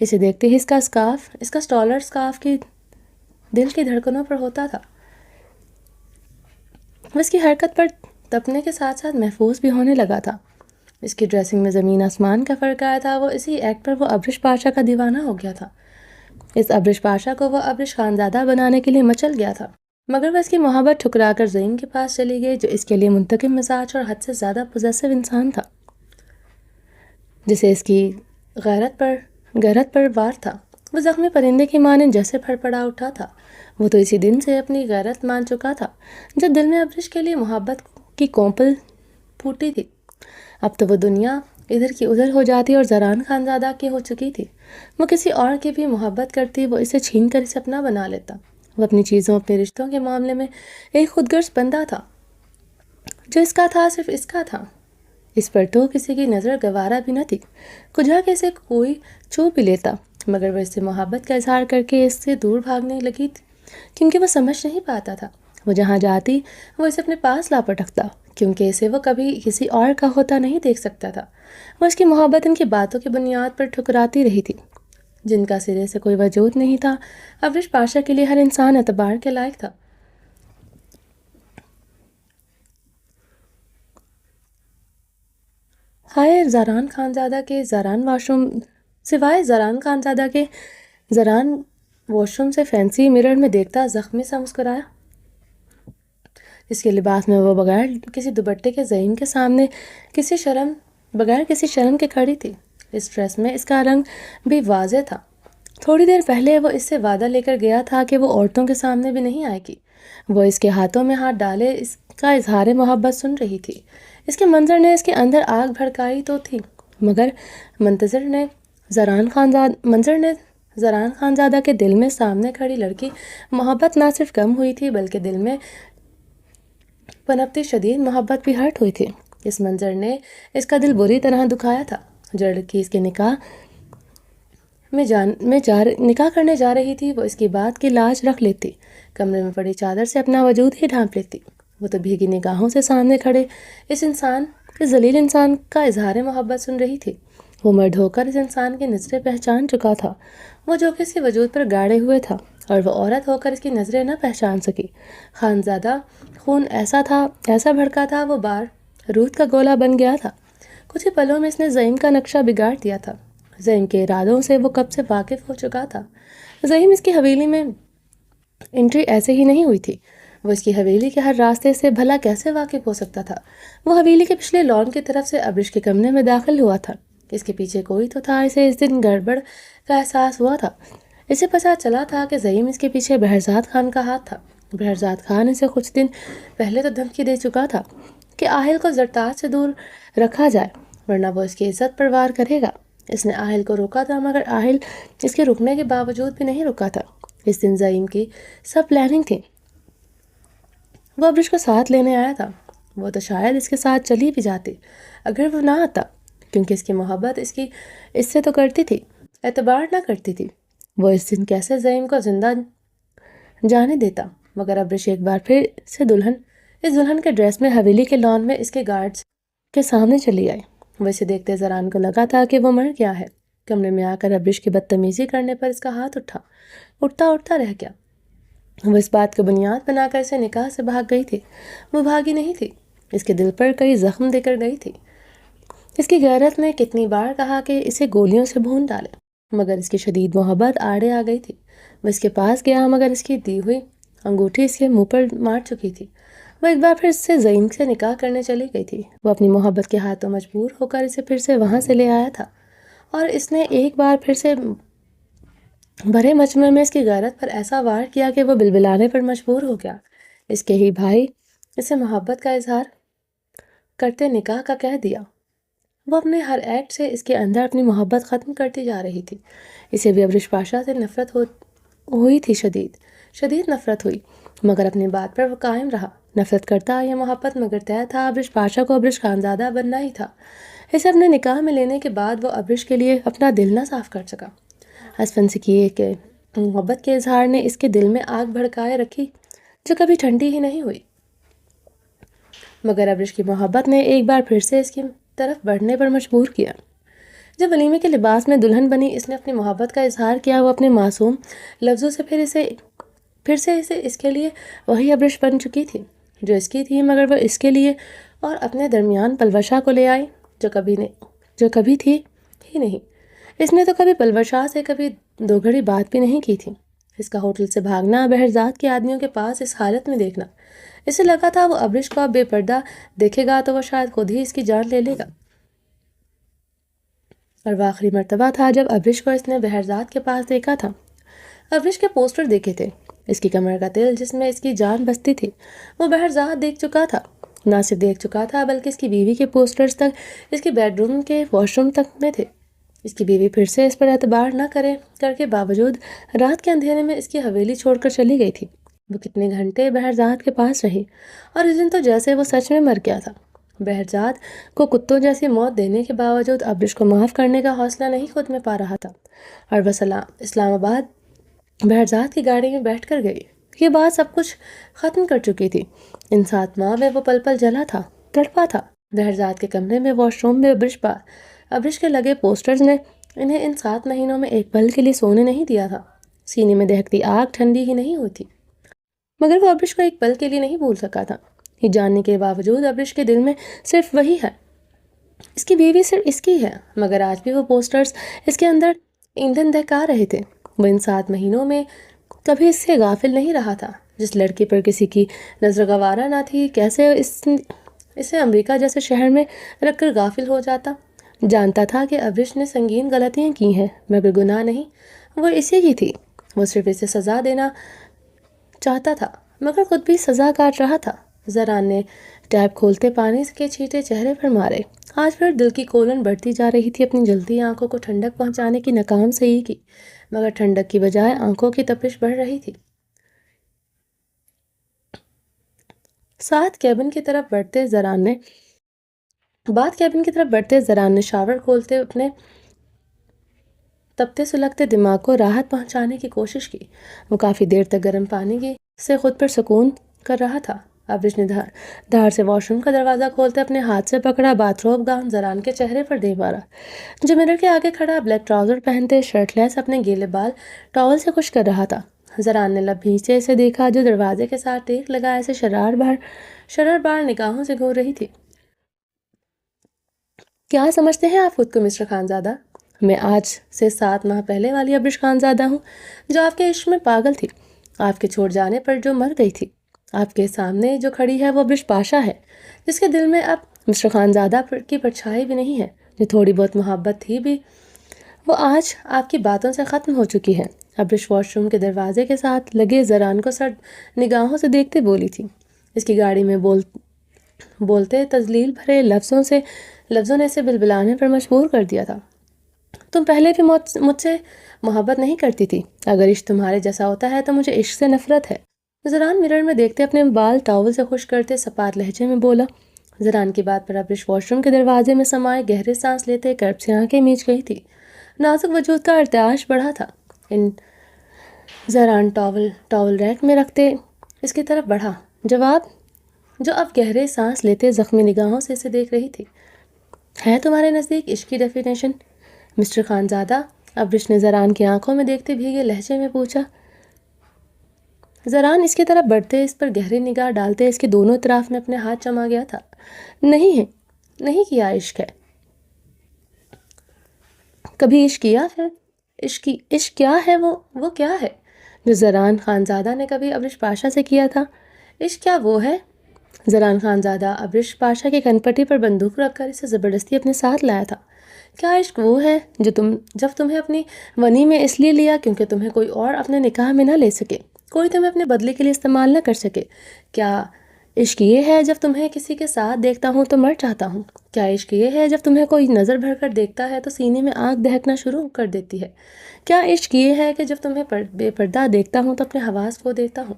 اسے دیکھتے ہی اس کا سٹالر سکارف کی دل کی دھڑکنوں پر ہوتا تھا۔ وہ اس کی حرکت پر تپنے کے ساتھ ساتھ محفوظ بھی ہونے لگا تھا۔ اس کی ڈریسنگ میں زمین آسمان کا فرق آیا تھا۔ وہ اسی ایکٹ پر وہ ابریش پاشا کا دیوانہ ہو گیا تھا۔ اس ابرش پاشا کو وہ ابرش خانزادہ بنانے کے لیے مچل گیا تھا، مگر وہ اس کی محبت ٹھکرا کر زعیم کے پاس چلی گئی، جو اس کے لیے منتقم مزاج اور حد سے زیادہ پوزیسو انسان تھا، جسے اس کی غیرت پر وار تھا۔ وہ زخمی پرندے کی مانند جیسے پھڑ پڑا اٹھا تھا۔ وہ تو اسی دن سے اپنی غیرت مان چکا تھا جب دل میں ابرش کے لیے محبت کی کونپل پھوٹی تھی۔ اب تو وہ دنیا ادھر کی ادھر ہو جاتی اور زران خانزادہ کی ہو چکی تھی۔ وہ کسی اور کی بھی محبت کرتی، وہ اسے چھین کر اسے اپنا بنا لیتا۔ وہ اپنی چیزوں، اپنے رشتوں کے معاملے میں ایک خود غرض بندہ تھا، جو اس کا تھا صرف اس کا تھا۔ اس پر تو کسی کی نظر گوارا بھی نہ تھی، کجا کہ اسے کوئی چھو بھی لیتا، مگر وہ اس سے محبت کا اظہار کر کے اس سے دور بھاگنے لگی تھی، کیونکہ وہ سمجھ نہیں پاتا تھا۔ وہ جہاں جاتی وہ اسے اپنے پاس لا پٹکتا، کیونکہ اسے وہ کبھی کسی اور کا ہوتا نہیں دیکھ سکتا تھا۔ وہ اس کی محبت ان کی باتوں کی بنیاد پر ٹھکراتی رہی تھی، جن کا سرے سے کوئی وجود نہیں تھا۔ ابرش پاشا کے لیے ہر انسان اعتبار کے لائق تھا۔ ہائے زران خانزادہ کے زران واش روم سوائے زران خانزادہ کے زران واش روم سے فینسی مرر میں دیکھتا زخمی سا مسکرایا۔ اس کے لباس میں وہ بغیر کسی دوپٹے کے زعیم کے سامنے بغیر کسی شرم کے کھڑی تھی۔ اس ڈریس میں اس کا رنگ بھی واضح تھا۔ تھوڑی دیر پہلے وہ اس سے وعدہ لے کر گیا تھا کہ وہ عورتوں کے سامنے بھی نہیں آئے گی۔ وہ اس کے ہاتھوں میں ہاتھ ڈالے اس کا اظہار محبت سن رہی تھی۔ اس کے منظر نے اس کے اندر آگ بھڑکائی تو تھی، مگر زران خانزادہ کے دل میں سامنے کھڑی لڑکی محبت نہ صرف کم ہوئی تھی، بلکہ دل میں پنپتی شدید محبت بھی ہرٹ ہوئی تھی۔ اس منظر نے اس کا دل بری طرح دکھایا تھا۔ جو لڑکی اس کے نکاح کرنے جا رہی تھی، وہ اس کی بات کی لاج رکھ لیتی، کمرے میں پڑی چادر سے اپنا وجود ہی ڈھانپ لیتی۔ وہ تو بھیگی نگاہوں سے سامنے کھڑے اس ذلیل انسان کا اظہار محبت سن رہی تھی۔ وہ مرد ہو کر اس انسان کی نظریں پہچان چکا تھا، وہ جو کہ اس کے وجود پر گاڑے ہوئے تھا، اور وہ عورت ہو کر اس کی نظریں نہ پہچان سکی۔ خانزادہ خون ایسا بھڑکا تھا، وہ بارود کا گولہ بن گیا تھا۔ کچھ ہی پلوں میں اس نے زعیم کا نقشہ بگاڑ دیا تھا۔ زعیم کے ارادوں سے وہ کب سے واقف ہو چکا تھا۔ زعیم اس کی حویلی میں انٹری ایسے ہی نہیں ہوئی تھی۔ وہ اس کی حویلی کے ہر راستے سے بھلا کیسے واقف ہو سکتا تھا؟ وہ حویلی کے پچھلے لان کی طرف سے ابرش کے کمرے میں داخل ہوا تھا۔ اس کے پیچھے کوئی تو تھا۔ اسے اس دن گڑبڑ کا احساس ہوا تھا۔ اسے پتہ چلا تھا کہ زعیم اس کے پیچھے بہرزاد خان کا ہاتھ تھا۔ بہرزاد خان اسے کچھ دن پہلے تو دھمکی دے چکا تھا کہ آہل کو زرتاج سے دور رکھا جائے، ورنہ وہ اس کی عزت پر وار کرے گا۔ اس نے آہل کو روکا تھا، مگر آہل اس کے رکنے کے باوجود بھی نہیں رکا تھا۔ اس دن زعیم کی سب پلاننگ تھی۔ وہ ابرش کو ساتھ لینے آیا تھا۔ وہ تو شاید اس کے ساتھ چلی بھی جاتی اگر وہ نہ آتا، کیونکہ اس کی محبت اس سے تو کرتی تھی، اعتبار نہ کرتی تھی۔ وہ اس دن کیسے زعیم کو زندہ جانے دیتا؟ مگر ابرش ایک بار پھر اس دلہن کے ڈریس میں حویلی کے لان میں اس کے گارڈز کے سامنے چلی آئی۔ وہ اسے دیکھتے زران کو لگا تھا کہ وہ مر گیا ہے۔ کمرے میں آ کر ابرش کی بدتمیزی کرنے پر اس کا ہاتھ اٹھتا رہ گیا۔ وہ اس بات کو بنیاد بنا کر اسے نکاح سے بھاگ گئی تھی۔ وہ بھاگی نہیں تھی، اس کے دل پر کئی زخم دے کر گئی تھی۔ اس کی غیرت نے کتنی بار کہا کہ اسے گولیوں سے بھون ڈالے، مگر اس کی شدید محبت آڑے آ گئی تھی۔ وہ اس کے پاس گیا، مگر اس کی دی ہوئی انگوٹھی اس کے منہ پر مار چکی تھی۔ وہ ایک بار پھر اس سے زعیم سے نکاح کرنے چلی گئی تھی۔ وہ اپنی محبت کے ہاتھوں مجبور ہو کر اسے پھر سے وہاں سے لے آیا تھا، اور اس نے ایک بار پھر سے بھرے مجمع میں اس کی غیرت پر ایسا وار کیا کہ وہ بلبلانے پر مجبور ہو گیا۔ اس کے ہی بھائی اسے محبت کا اظہار کرتے نکاح کا کہہ دیا۔ وہ اپنے ہر ایکٹ سے اس کے اندر اپنی محبت ختم کرتی جا رہی تھی۔ اسے بھی ابرش پاشا سے نفرت ہوئی تھی، شدید نفرت ہوئی، مگر اپنی بات پر وہ قائم رہا۔ نفرت کرتا یا محبت، مگر طے تھا ابرش پاشا کو ابرش خانزادہ بننا ہی تھا۔ اسے اپنے نکاح میں لینے کے بعد وہ ابرش کے لیے اپنا دل نہ صاف کر سکا۔ اسفن سے کیے کہ محبت کے اظہار نے اس کے دل میں آگ بھڑکائے رکھی، جو کبھی ٹھنڈی ہی نہیں ہوئی۔ مگر ابرش کی محبت نے ایک بار پھر سے اس کی طرف بڑھنے پر مجبور کیا۔ جب ولیمے کے لباس میں دلہن بنی، اس نے اپنی محبت کا اظہار کیا۔ وہ اپنے معصوم لفظوں سے پھر سے اسے اس کے لیے وہی ابرش بن چکی تھی جو اس کی تھی، مگر وہ اس کے لیے اور اپنے درمیان پلوشا کو لے آئی جو کبھی تھی ہی نہیں۔ اس نے تو کبھی پلور شاہ سے کبھی دو گھڑی بات بھی نہیں کی تھی۔ اس کا ہوٹل سے بھاگنا، بہرزاد کے آدمیوں کے پاس اس حالت میں دیکھنا، اسے لگا تھا وہ ابرش کو اب بے پردہ دیکھے گا تو وہ شاید خود ہی اس کی جان لے لے گا۔ اور وہ آخری مرتبہ تھا جب ابرش کو اس نے بہرزاد کے پاس دیکھا تھا۔ ابرش کے پوسٹر دیکھے تھے، اس کی کمر کا تل جس میں اس کی جان بستی تھی، وہ بہرزاد دیکھ چکا تھا۔ نہ صرف دیکھ چکا تھا بلکہ اس کی بیوی کے پوسٹرز تک اس کی بیڈ روم کے واش روم تک میں تھے۔ اس کی بیوی پھر سے اس پر اعتبار نہ کر کے باوجود رات کے اندھیرے میں اس کی حویلی چھوڑ کر چلی گئی تھی۔ وہ کتنے گھنٹے بہرزاد کے پاس رہی، اور اس دن تو جیسے وہ سچ میں مر گیا تھا۔ بہرزاد کو کتوں جیسی موت دینے کے باوجود ابرش کو معاف کرنے کا حوصلہ نہیں خود میں پا رہا تھا، اور وہ اسلام آباد بہرزاد کی گاڑی میں بیٹھ کر گئی۔ یہ بات سب کچھ ختم کر چکی تھی۔ ان 7 ماہ میں وہ پل پل جلا تھا، تڑپا تھا۔ بہرزاد کے کمرے میں، واش روم میں ابرش کے لگے پوسٹرز نے انہیں ان 7 مہینوں میں ایک پل کے لیے سونے نہیں دیا تھا۔ سینے میں دہکتی آگ ٹھنڈی ہی نہیں ہوئی، مگر وہ ابرش کو ایک پل کے لیے نہیں بھول سکا تھا۔ یہ جاننے کے باوجود ابرش کے دل میں صرف وہی ہے، اس کی بیوی صرف اس کی ہے، مگر آج بھی وہ پوسٹرز اس کے اندر ایندھن دہکا رہے تھے۔ وہ ان 7 مہینوں میں کبھی اس سے غافل نہیں رہا تھا۔ جس لڑکی پر کسی کی نظر گوارا نہ تھی، کیسے اسے امریکہ جیسے شہر میں رکھ کر غافل ہو جاتا۔ جانتا تھا کہ ابرش نے سنگین غلطیاں کی ہیں، مگر گناہ نہیں، وہ اسی کی تھی۔ وہ صرف اسے سزا دینا چاہتا تھا، مگر خود بھی سزا کاٹ رہا تھا۔ زران نے ٹیپ کھولتے پانی کے چھینٹے چہرے پر مارے۔ آج پھر دل کی کولن بڑھتی جا رہی تھی۔ اپنی جلتی آنکھوں کو ٹھنڈک پہنچانے کی ناکام سعی کی، مگر ٹھنڈک کی بجائے آنکھوں کی تپش بڑھ رہی تھی۔ کیبن کی طرف بڑھتے زران نے شاور کھولتے اپنے تپتے سلگتے دماغ کو راحت پہنچانے کی کوشش کی۔ وہ کافی دیر تک گرم پانی سے خود پر سکون کر رہا تھا۔ ابرش نے دھار سے واش روم کا دروازہ کھولتے اپنے ہاتھ سے پکڑا باتھ روب گاؤن زران کے چہرے پر دے مارا، جو مرر کے آگے کھڑا بلیک ٹراؤزر پہنتے شرٹ لیس اپنے گیلے بال ٹاول سے خشک کر رہا تھا۔ زران نے لب بھینچتے اسے دیکھا، جو دروازے کے ساتھ ٹیک لگائے سے شرار بار نگاہوں سے گھور رہی تھی۔ کیا سمجھتے ہیں آپ خود کو مسٹر خانزادہ؟ میں آج سے 7 ماہ پہلے والی ابرش خانزادہ ہوں، جو آپ کے عشق میں پاگل تھی، آپ کے چھوڑ جانے پر جو مر گئی تھی۔ آپ کے سامنے جو کھڑی ہے وہ ابرش پاشا ہے، جس کے دل میں اب مسٹر خانزادہ کی پرچھائی بھی نہیں ہے۔ جو تھوڑی بہت محبت تھی بھی، وہ آج آپ کی باتوں سے ختم ہو چکی ہے۔ ابرش واش روم کے دروازے کے ساتھ لگے زران کو سرد نگاہوں سے دیکھتے بولی تھی۔ اس کی گاڑی میں بولتے تذلیل بھرے لفظوں نے اسے بلبلانے پر مجبور کر دیا تھا۔ تم پہلے بھی مجھ سے محبت نہیں کرتی تھی۔ اگر عشق تمہارے جیسا ہوتا ہے تو مجھے عشق سے نفرت ہے۔ زران مرر میں دیکھتے اپنے بال ٹاول سے خشک کرتے سپات لہجے میں بولا۔ زران کی بات پر ابرش واش روم کے دروازے میں سمائے گہرے سانس لیتے کرب سے آنکھیں میچ گئی تھی۔ نازک وجود کا ارتعاش بڑھا تھا۔ زران ٹاول ریک میں رکھتے اس کی طرف بڑھا، جو اب گہرے سانس لیتے زخمی نگاہوں سے اسے دیکھ رہی تھی۔ ہے تمہارے نزدیک عشق کی ڈیفینیشن مسٹر خانزادہ؟ ابرش نے زران کی آنکھوں میں دیکھتے بھیگے لہجے میں پوچھا۔ زران اس کی طرف بڑھتے اس پر گہری نگاہ ڈالتے اس کے دونوں اطراف میں اپنے ہاتھ جما گیا تھا۔ نہیں کیا عشق ہے، کبھی عشق کیا ہے؟ عشق کیا ہے؟ وہ کیا ہے جو زران خانزادہ نے کبھی ابرش پاشا سے کیا تھا؟ عشق کیا وہ ہے؟ زران خانزادہ ابرش پاشا کی کنپٹی پر بندوق رکھ کر اسے زبردستی اپنے ساتھ لایا تھا۔ کیا عشق وہ ہے جب تمہیں اپنی ونی میں اس لیے لیا کیونکہ تمہیں کوئی اور اپنے نکاح میں نہ لے سکے، کوئی تمہیں اپنے بدلے کے لیے استعمال نہ کر سکے؟ کیا عشق یہ ہے جب تمہیں کسی کے ساتھ دیکھتا ہوں تو مر چاہتا ہوں؟ کیا عشق یہ ہے جب تمہیں کوئی نظر بھر کر دیکھتا ہے تو سینے میں آگ دہکنا شروع کر دیتی ہے؟ کیا عشق یہ ہے کہ جب تمہیں بے پردہ دیکھتا ہوں تو اپنے حواس کھو دیتا ہوں؟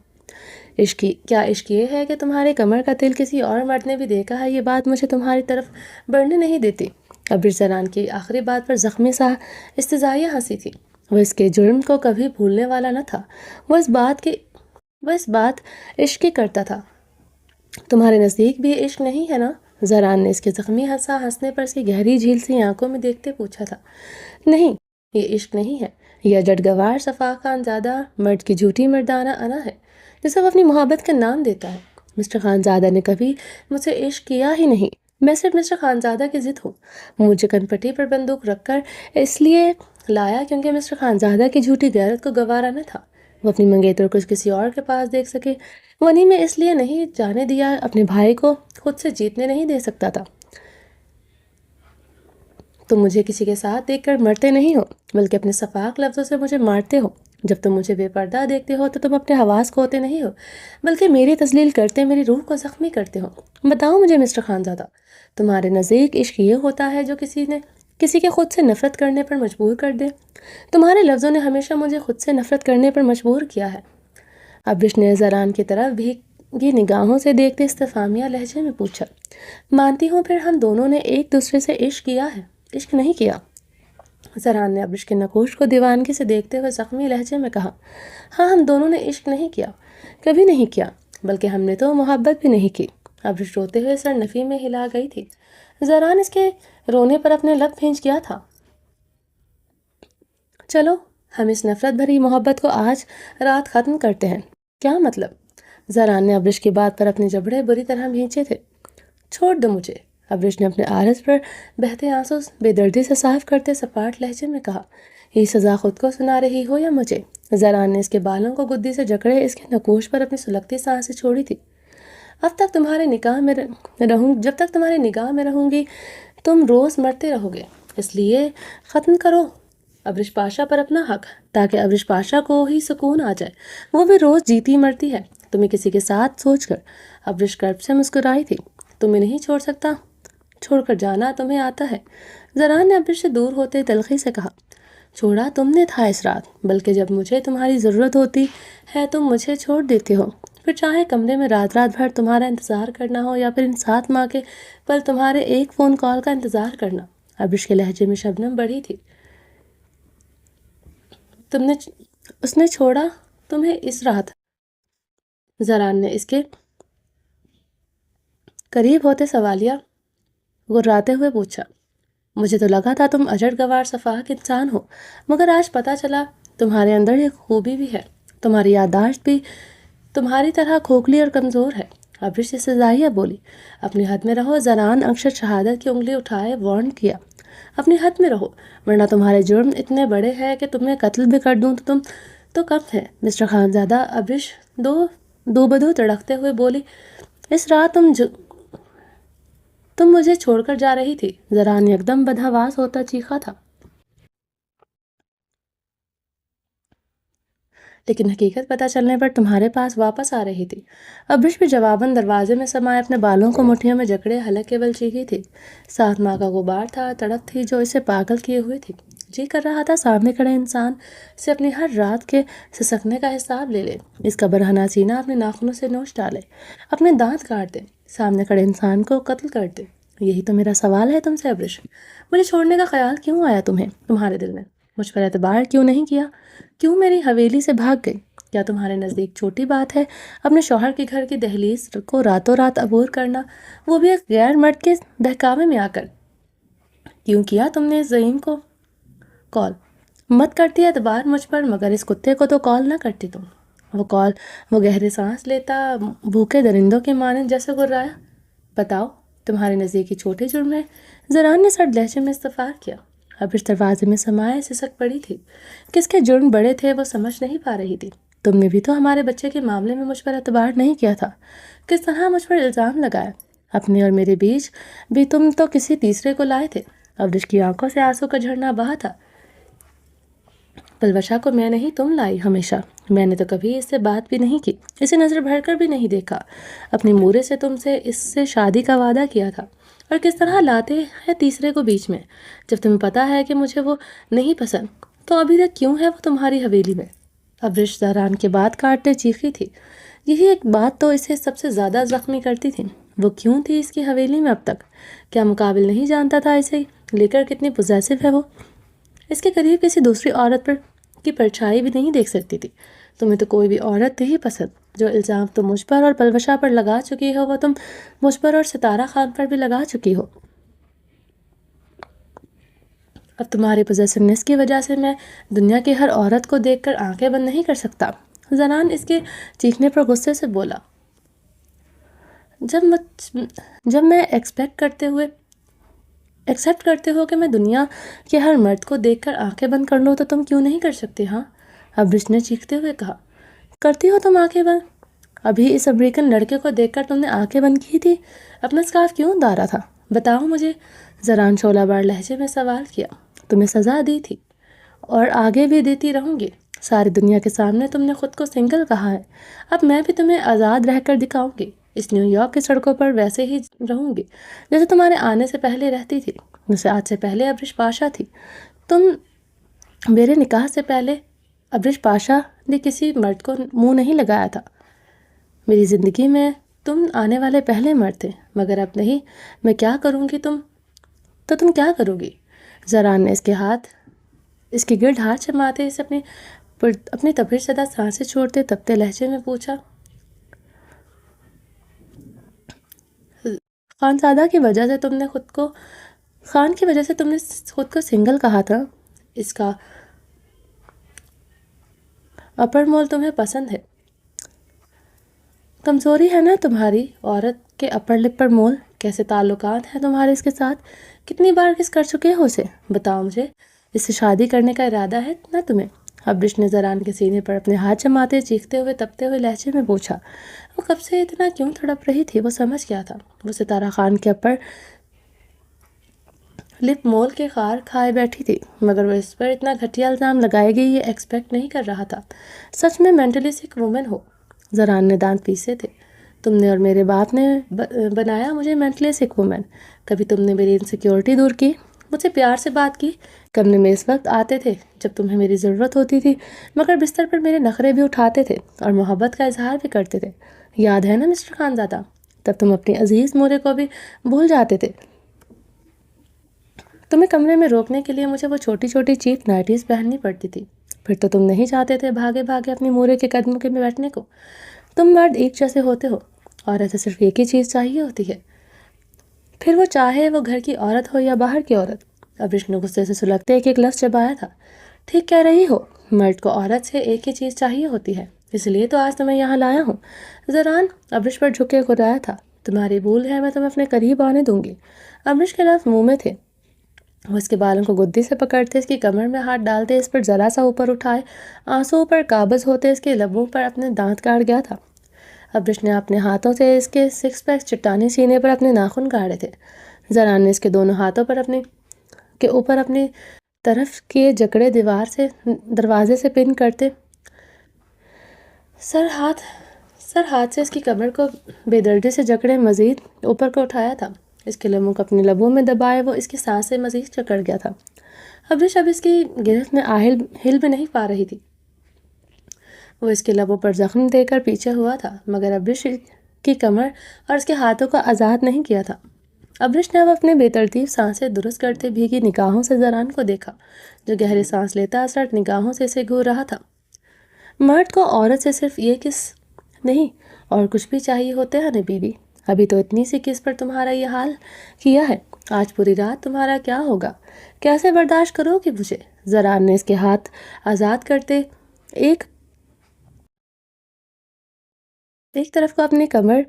کیا عشق یہ ہے کہ تمہارے کمر کا تل کسی اور مرد نے بھی دیکھا ہے؟ یہ بات مجھے تمہاری طرف بڑھنے نہیں دیتی۔ ابرش زران کی آخری بات پر زخمی سا استزائیہ ہنسی تھی۔ وہ اس کے جرم کو کبھی بھولنے والا نہ تھا۔ وہ اس بات عشق کی کرتا تھا۔ تمہارے نزدیک بھی عشق نہیں ہے نا؟ زران نے اس کے زخمی ہنسنے پر اس کی گہری جھیل سی آنکھوں میں دیکھتے پوچھا تھا۔ نہیں، یہ عشق نہیں ہے، یہ جٹگوار شفاق خانزادہ مرد کی جھوٹی مردانہ انا ہے جسے وہ اپنی محبت کا نام دیتا ہے۔ مسٹر خانزادہ نے کبھی مجھ سے عشق کیا ہی نہیں، میں صرف مسٹر خانزادہ کی ضد ہوں۔ وہ مجھے کنپٹی پر بندوق رکھ کر اس لیے لایا کیونکہ مسٹر خانزادہ کی جھوٹی غیرت کو گوارا نہ تھا وہ اپنی منگیتر کو کسی اور کے پاس دیکھ سکے۔ ونی میں اس لیے نہیں جانے دیا، اپنے بھائی کو خود سے جیتنے نہیں دے سکتا تھا۔ تم مجھے کسی کے ساتھ دیکھ کر مرتے نہیں ہو بلکہ اپنے صفاق لفظوں سے مجھے مارتے ہو۔ جب تم مجھے بے پردہ دیکھتے ہو تو تم اپنے حواس کھوتے نہیں ہو بلکہ میری تذلیل کرتے میری روح کو زخمی کرتے ہو۔ بتاؤ مجھے مسٹر خانزادہ، تمہارے نزدیک عشق یہ ہوتا ہے جو کسی کے خود سے نفرت کرنے پر مجبور کر دے؟ تمہارے لفظوں نے ہمیشہ مجھے خود سے نفرت کرنے پر مجبور کیا ہے۔ ابرش نے زران کی طرف بھیگی نگاہوں سے دیکھتے استفہامیہ لہجے میں پوچھا، مانتی ہوں پھر ہم دونوں نے ایک دوسرے سے عشق کیا ہے؟ عشق نہیں کیا۔ زران نے ابرش کے نقوش کو دیوانگی سے دیکھتے ہوئے زخمی لہجے میں کہا، ہاں ہم دونوں نے عشق نہیں کیا، کبھی نہیں کیا، بلکہ ہم نے تو محبت بھی نہیں کی۔ ابرش روتے ہوئے سر نفی میں ہلا گئی تھی۔ زران اس کے رونے پر اپنے لب بھینچ گیا تھا۔ چلو ہم اس نفرت بھری محبت کو آج رات ختم کرتے ہیں۔ کیا مطلب؟ زران نے ابرش کی بات پر اپنے جبڑے بری طرح بھینچے تھے۔ چھوڑ دو مجھے، ابرش نے اپنے عارض پر بہتے آنسو بے دردی سے صاف کرتے سپاٹ لہجے میں کہا، یہ سزا خود کو سنا رہی ہو یا مجھے؟ زران نے اس کے بالوں کو گدی سے جکڑے اس کے نقوش پر اپنی سلگتی سانسیں چھوڑی تھی۔ جب تک تمہارے نگاہ میں رہوں گی تم روز مرتے رہو گے، اس لیے ختم کرو ابرش پاشا پر اپنا حق تاکہ ابرش پاشا کو ہی سکون آ جائے۔ وہ بھی روز جیتی مرتی ہے تمہیں کسی کے ساتھ سوچ کر۔ ابرش کرب سے مسکرائی تھی، تمہیں نہیں چھوڑ سکتا، چھوڑ کر جانا تمہیں آتا ہے۔ زران نے ابرش سے دور ہوتے تلخی سے کہا، چھوڑا تم نے تھا اس رات، بلکہ جب مجھے تمہاری ضرورت ہوتی ہے تم مجھے چھوڑ دیتے ہو، پھر چاہے کمرے میں رات بھر تمہارا انتظار کرنا ہو یا پھر ان 7 ماہ کے پل تمہارے ایک فون کال کا انتظار کرنا۔ ابرش کے لہجے میں شبنم بڑھی تھی۔ اس نے چھوڑا تمہیں اس رات؟ زران نے اس کے قریب ہوتے سوالیہ غراتے ہوئے پوچھا، مجھے تو لگا تھا تم اجڑ گوار صفاق انسان ہو، مگر آج پتہ چلا تمہارے اندر ایک خوبی بھی ہے، تمہاری یادداشت بھی تمہاری طرح کھوکھلی اور کمزور ہے۔ ابرش سے سزائیہ بولی، اپنی حد میں رہو۔ زران اکشر شہادت کی انگلی اٹھائے وارن کیا، اپنی حد میں رہو ورنہ تمہارے جرم اتنے بڑے ہیں کہ تمہیں قتل بھی کر دوں تو تم تو کم ہے۔ مسٹر خانزادہ، ابرش دو بدو تڑکتے ہوئے بولی، اس رات تم مجھے چھوڑ کر جا رہی تھی۔ زران یکدم بدحواس ہوتا چیخا تھا، لیکن حقیقت پتہ چلنے پر تمہارے پاس واپس آ رہی تھی۔ ابرش بھی جواباً دروازے میں سمائے اپنے بالوں کو مٹھیوں میں جکڑے حلق کے بل چیخی تھی۔ 7 ماہ کا غبار تھا، تڑپ تھی جو اسے پاگل کیے ہوئے تھی۔ جی کر رہا تھا سامنے کھڑے انسان سے اپنی ہر رات کے سسکنے کا حساب لے لے، اس کا برہنہ سینہ اپنے ناخنوں سے نوچ ڈالے، اپنے دانت کاٹ دے، سامنے کھڑے انسان کو قتل کر دے۔ یہی تو میرا سوال ہے تم سے ابرش، مجھے چھوڑنے کا خیال کیوں آیا تمہارے دل میں؟ مجھ پر اعتبار کیوں نہیں کیا؟ کیوں میری حویلی سے بھاگ گئی؟ کیا تمہارے نزدیک چھوٹی بات ہے اپنے شوہر کے گھر کی دہلیز کو راتوں رات عبور کرنا، وہ بھی ایک غیر مرد کے بہکاوے میں آ کر؟ کیوں کیا تم نے اس زعیم کو کال؟ مت کرتی اعتبار مجھ پر، مگر اس کتے کو تو کال نہ کرتی تم۔ وہ گہرے سانس لیتا بھوکے درندوں کے مانند جیسے گرایا، بتاؤ تمہارے نزدیک یہ چھوٹے جرم ہے؟ زران نے سرد لہجے میں استفسار کیا۔ ابرش دروازے میں سمائے سسک پڑی تھی، کس کے جرم بڑے تھے وہ سمجھ نہیں پا رہی تھی۔ تم نے بھی تو ہمارے بچے کے معاملے میں مجھ پر اعتبار نہیں کیا تھا، کس طرح مجھ پر الزام لگایا، اپنے اور میرے بیچ بھی تم تو کسی تیسرے کو لائے تھے۔ ابرش کی آنکھوں سے آنسو کا جھرنا بہا تھا۔ پلوشا کو میں نہیں تم لائی، ہمیشہ میں نے تو کبھی اس سے بات بھی نہیں کی، اسے نظر بھر کر بھی نہیں دیکھا۔ اپنی مورے سے تم سے اس سے شادی کا وعدہ کیا تھا، اور کس طرح لاتے ہیں تیسرے کو بیچ میں، جب تمہیں پتا ہے کہ مجھے وہ نہیں پسند، تو ابھی تک کیوں ہے وہ تمہاری حویلی میں؟ ابرش زران کے بات کاٹتے چیخی تھی، یہی ایک بات تو اسے سب سے زیادہ زخمی کرتی تھی، وہ کیوں تھی اس کی حویلی میں اب تک؟ کیا مقابل نہیں جانتا تھا اسے لے کر کتنی پوزیسو ہے وہ؟ اس کے قریب کسی دوسری عورت پر کی پرچھائی بھی نہیں دیکھ سکتی تھی۔ تمہیں تو کوئی بھی عورت نہیں پسند، جو الزام تم مجھ پر اور پلوشا پر لگا چکی ہو وہ تم مجھ پر اور ستارہ خان پر بھی لگا چکی ہو۔ اب تمہاری پوزیسونیس کی وجہ سے میں دنیا کی ہر عورت کو دیکھ کر آنکھیں بند نہیں کر سکتا۔ زنان اس کے چیخنے پر غصے سے بولا، جب میں ایکسپیکٹ کرتے ہو کہ میں دنیا کے ہر مرد کو دیکھ کر آنکھیں بند کر لوں تو تم کیوں نہیں کر سکتے؟ ہاں، ابرش نے چیختے ہوئے کہا۔ کرتی ہو تم آنکھیں بند؟ ابھی اس امریکن لڑکے کو دیکھ کر تم نے آنکھیں بند کی تھی؟ اپنا اسکارف کیوں اتارا تھا؟ بتاؤ مجھے، زران شعلہ بار لہجے میں سوال کیا۔ تمہیں سزا دی تھی اور آگے بھی دیتی رہوں گی۔ ساری دنیا کے سامنے تم نے خود کو سنگل کہا ہے، اب میں بھی تمہیں آزاد رہ کر دکھاؤں گی۔ اس نیو یارک کی سڑکوں پر ویسے ہی رہوں گی جیسے تمہارے آنے سے پہلے رہتی تھی، جیسے آج سے پہلے ابرش پاشا تھی۔ میرے نکاح سے پہلے ابرش پاشا نے کسی مرد کو منہ نہیں لگایا تھا۔ میری زندگی میں تم آنے والے پہلے مرد تھے، مگر اب نہیں۔ میں کیا کروں گی تم کیا کرو گی؟ زران نے اس کے گرد ہاتھ جماتے اسے اپنی تبر زدہ سانسیں چھوڑتے تپتے لہجے میں پوچھا۔ خان کی وجہ سے تم نے خود کو سنگل کہا تھا۔ اس کا اپر مول تمہیں پسند ہے۔ کمزوری ہے نا تمہاری عورت کے اپر لپ پر مول؟ کیسے تعلقات ہیں تمہارے اس کے ساتھ؟ کتنی بار کس کر چکے ہو اسے؟ بتاؤ مجھے، اس سے شادی کرنے کا ارادہ ہے نا تمہیں؟ ابرش نے زران کے سینے پر اپنے ہاتھ جماتے چیختے ہوئے تپتے ہوئے لہجے میں پوچھا۔ وہ کب سے اتنا کیوں تڑپ رہی تھی؟ وہ سمجھ گیا تھا۔ وہ ستارہ خان کے اپر لپ مول کے خار کھائے بیٹھی تھی، مگر وہ اس پر اتنا گھٹیا الزام لگائے گی یہ ایکسپیکٹ نہیں کر رہا تھا۔ سچ میں مینٹلی سک وومن ہو۔ زران نے دانت پیسے تھے۔ تم نے اور میرے باپ نے بنایا مجھے مینٹلی سک وومن۔ کبھی تم نے میری انسیکیورٹی دور کی، مجھ سے پیار سے بات کی، کمرے میں اس وقت آتے تھے جب تمہیں میری ضرورت ہوتی تھی، مگر بستر پر میرے نخرے بھی اٹھاتے تھے اور محبت کا اظہار بھی کرتے تھے۔ یاد ہے نا مسٹر خانزادہ؟ تب تم اپنی عزیز مورے کو بھی بھول جاتے تھے۔ تمہیں کمرے میں روکنے کے لیے مجھے وہ چھوٹی چھوٹی چیپ نائٹیز پہننی پڑتی تھی۔ پھر تو تم نہیں چاہتے تھے بھاگے بھاگے اپنی مورے کے قدموں کے میں بیٹھنے کو۔ تم مرد ایک جیسے ہوتے ہو، عورت سے صرف ایک ہی چیز چاہیے ہوتی ہے، پھر وہ چاہے وہ گھر کی عورت ہو یا باہر کی عورت۔ ابرش نے غصے سے سلگتے ایک لفظ چبایا تھا۔ ٹھیک کہہ رہی ہو، مرد کو عورت سے ایک ہی چیز چاہیے ہوتی ہے، اس لیے تو آج تمہیں یہاں لایا ہوں۔ زران ابرش پر جھک کے گرایا تھا۔ تمہاری بھول ہے، میں تمہیں اپنے قریب آنے دوں گی۔ ابرش کے لفظ منہ میں تھے۔ وہ اس کے بالوں کو گدی سے پکڑتے، اس کی کمر میں ہاتھ ڈالتے، اس پر ذرا سا اوپر اٹھائے، آنسوؤں پر قابض ہوتے اس کے لبوں پر اپنے دانت کاٹ گیا تھا۔ ابرش نے اپنے ہاتھوں سے اس کے سکس پیک چٹانی سینے پر اپنے ناخن گاڑے تھے۔ زران نے اس کے دونوں ہاتھوں پر کے اوپر اپنی طرف کیے جکڑے دروازے سے پن کرتے سر ہاتھ سے اس کی کمر کو بے دردی سے جکڑے مزید اوپر کو اٹھایا تھا۔ اس کے لبوں کو اپنے لبوں میں دبائے وہ اس کی سانس سے مزید جکڑ گیا تھا۔ ابرش اب اس کی گرفت میں ہل بھی نہیں پا رہی تھی۔ وہ اس کے لبوں پر زخم دے کر پیچھے ہوا تھا، مگر ابرش کی کمر اور اس کے ہاتھوں کو آزاد نہیں کیا تھا۔ ابرش نے اب اپنے بے ترتیب سانسیں درست کرتے بھیگی نگاہوں سے زران کو دیکھا، جو گہری سانس لیتا اثرت نگاہوں سے اسے گھور رہا تھا۔ مرد کو عورت سے صرف یہ کس نہیں اور کچھ بھی چاہیے ہوتے ہیں نا بیوی؟ ابھی تو اتنی سی کس پر تمہارا یہ حال کیا ہے، آج پوری رات تمہارا کیا ہوگا؟ کیسے برداشت کرو گی مجھے؟ زران نے اس کے ہاتھ آزاد کرتے ایک طرف کو اپنی کمر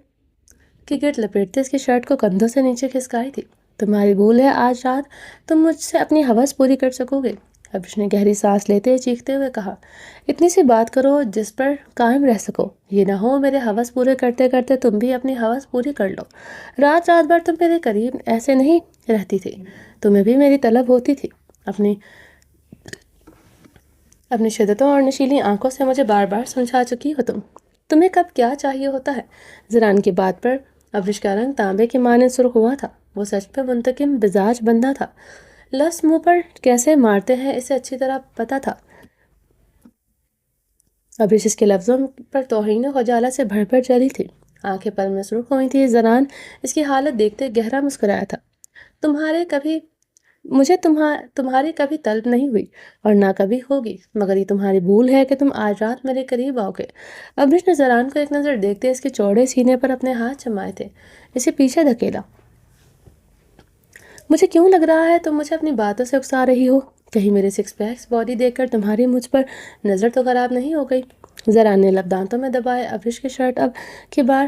کے گرد لپیٹتے اس کی شرٹ کو کندھوں سے نیچے کھسکائی تھی۔ تمہاری بھول ہے، آج رات تم مجھ سے اپنی ہوس پوری کر سکو گے؟ ابرش نے گہری سانس لیتے چیختے ہوئے کہا۔ اتنی سی بات کرو جس پر قائم رہ سکو، یہ نہ ہو میرے ہوس پورے کرتے کرتے تم بھی اپنی ہوس پوری کر لو۔ رات بھر تم میرے قریب ایسے نہیں رہتی تھی، تمہیں بھی میری طلب ہوتی تھی۔ اپنی شدتوں اور نشیلی آنکھوں سے مجھے بار بار سمجھا چکی ہو تمہیں کب کیا چاہیے ہوتا ہے۔ زران کی بات پر ابرش کا رنگ تانبے کے مانند سرخ ہوا تھا۔ وہ سچ پہ منتقم مزاج بندہ تھا۔ لفظ منہ پر کیسے مارتے ہیں اسے اچھی طرح پتا تھا۔ ابرش اس کے لفظوں پر توہین و خجالت سے بھر بھر چلی تھی، آنکھیں پل میں سرخ ہوئی تھی۔ زران اس کی حالت دیکھتے گہرا مسکرایا تھا۔ مجھے تمہاری کبھی طلب نہیں ہوئی اور نہ کبھی ہوگی، مگر یہ تمہاری بھول ہے کہ تم آج رات میرے قریب آؤ گے۔ ابرش نے زران کو ایک نظر دیکھتے اس کے چوڑے سینے پر اپنے ہاتھ جمائے تھے، اسے پیچھے دھکیلا۔ مجھے کیوں لگ رہا ہے تم مجھے اپنی باتوں سے اکسا رہی ہو؟ کہیں میرے سکس پیکس باڈی دیکھ کر تمہاری مجھ پر نظر تو خراب نہیں ہو گئی؟ زران نے لب دانتوں میں دبائے۔ ابرش کی شرٹ اب کی بار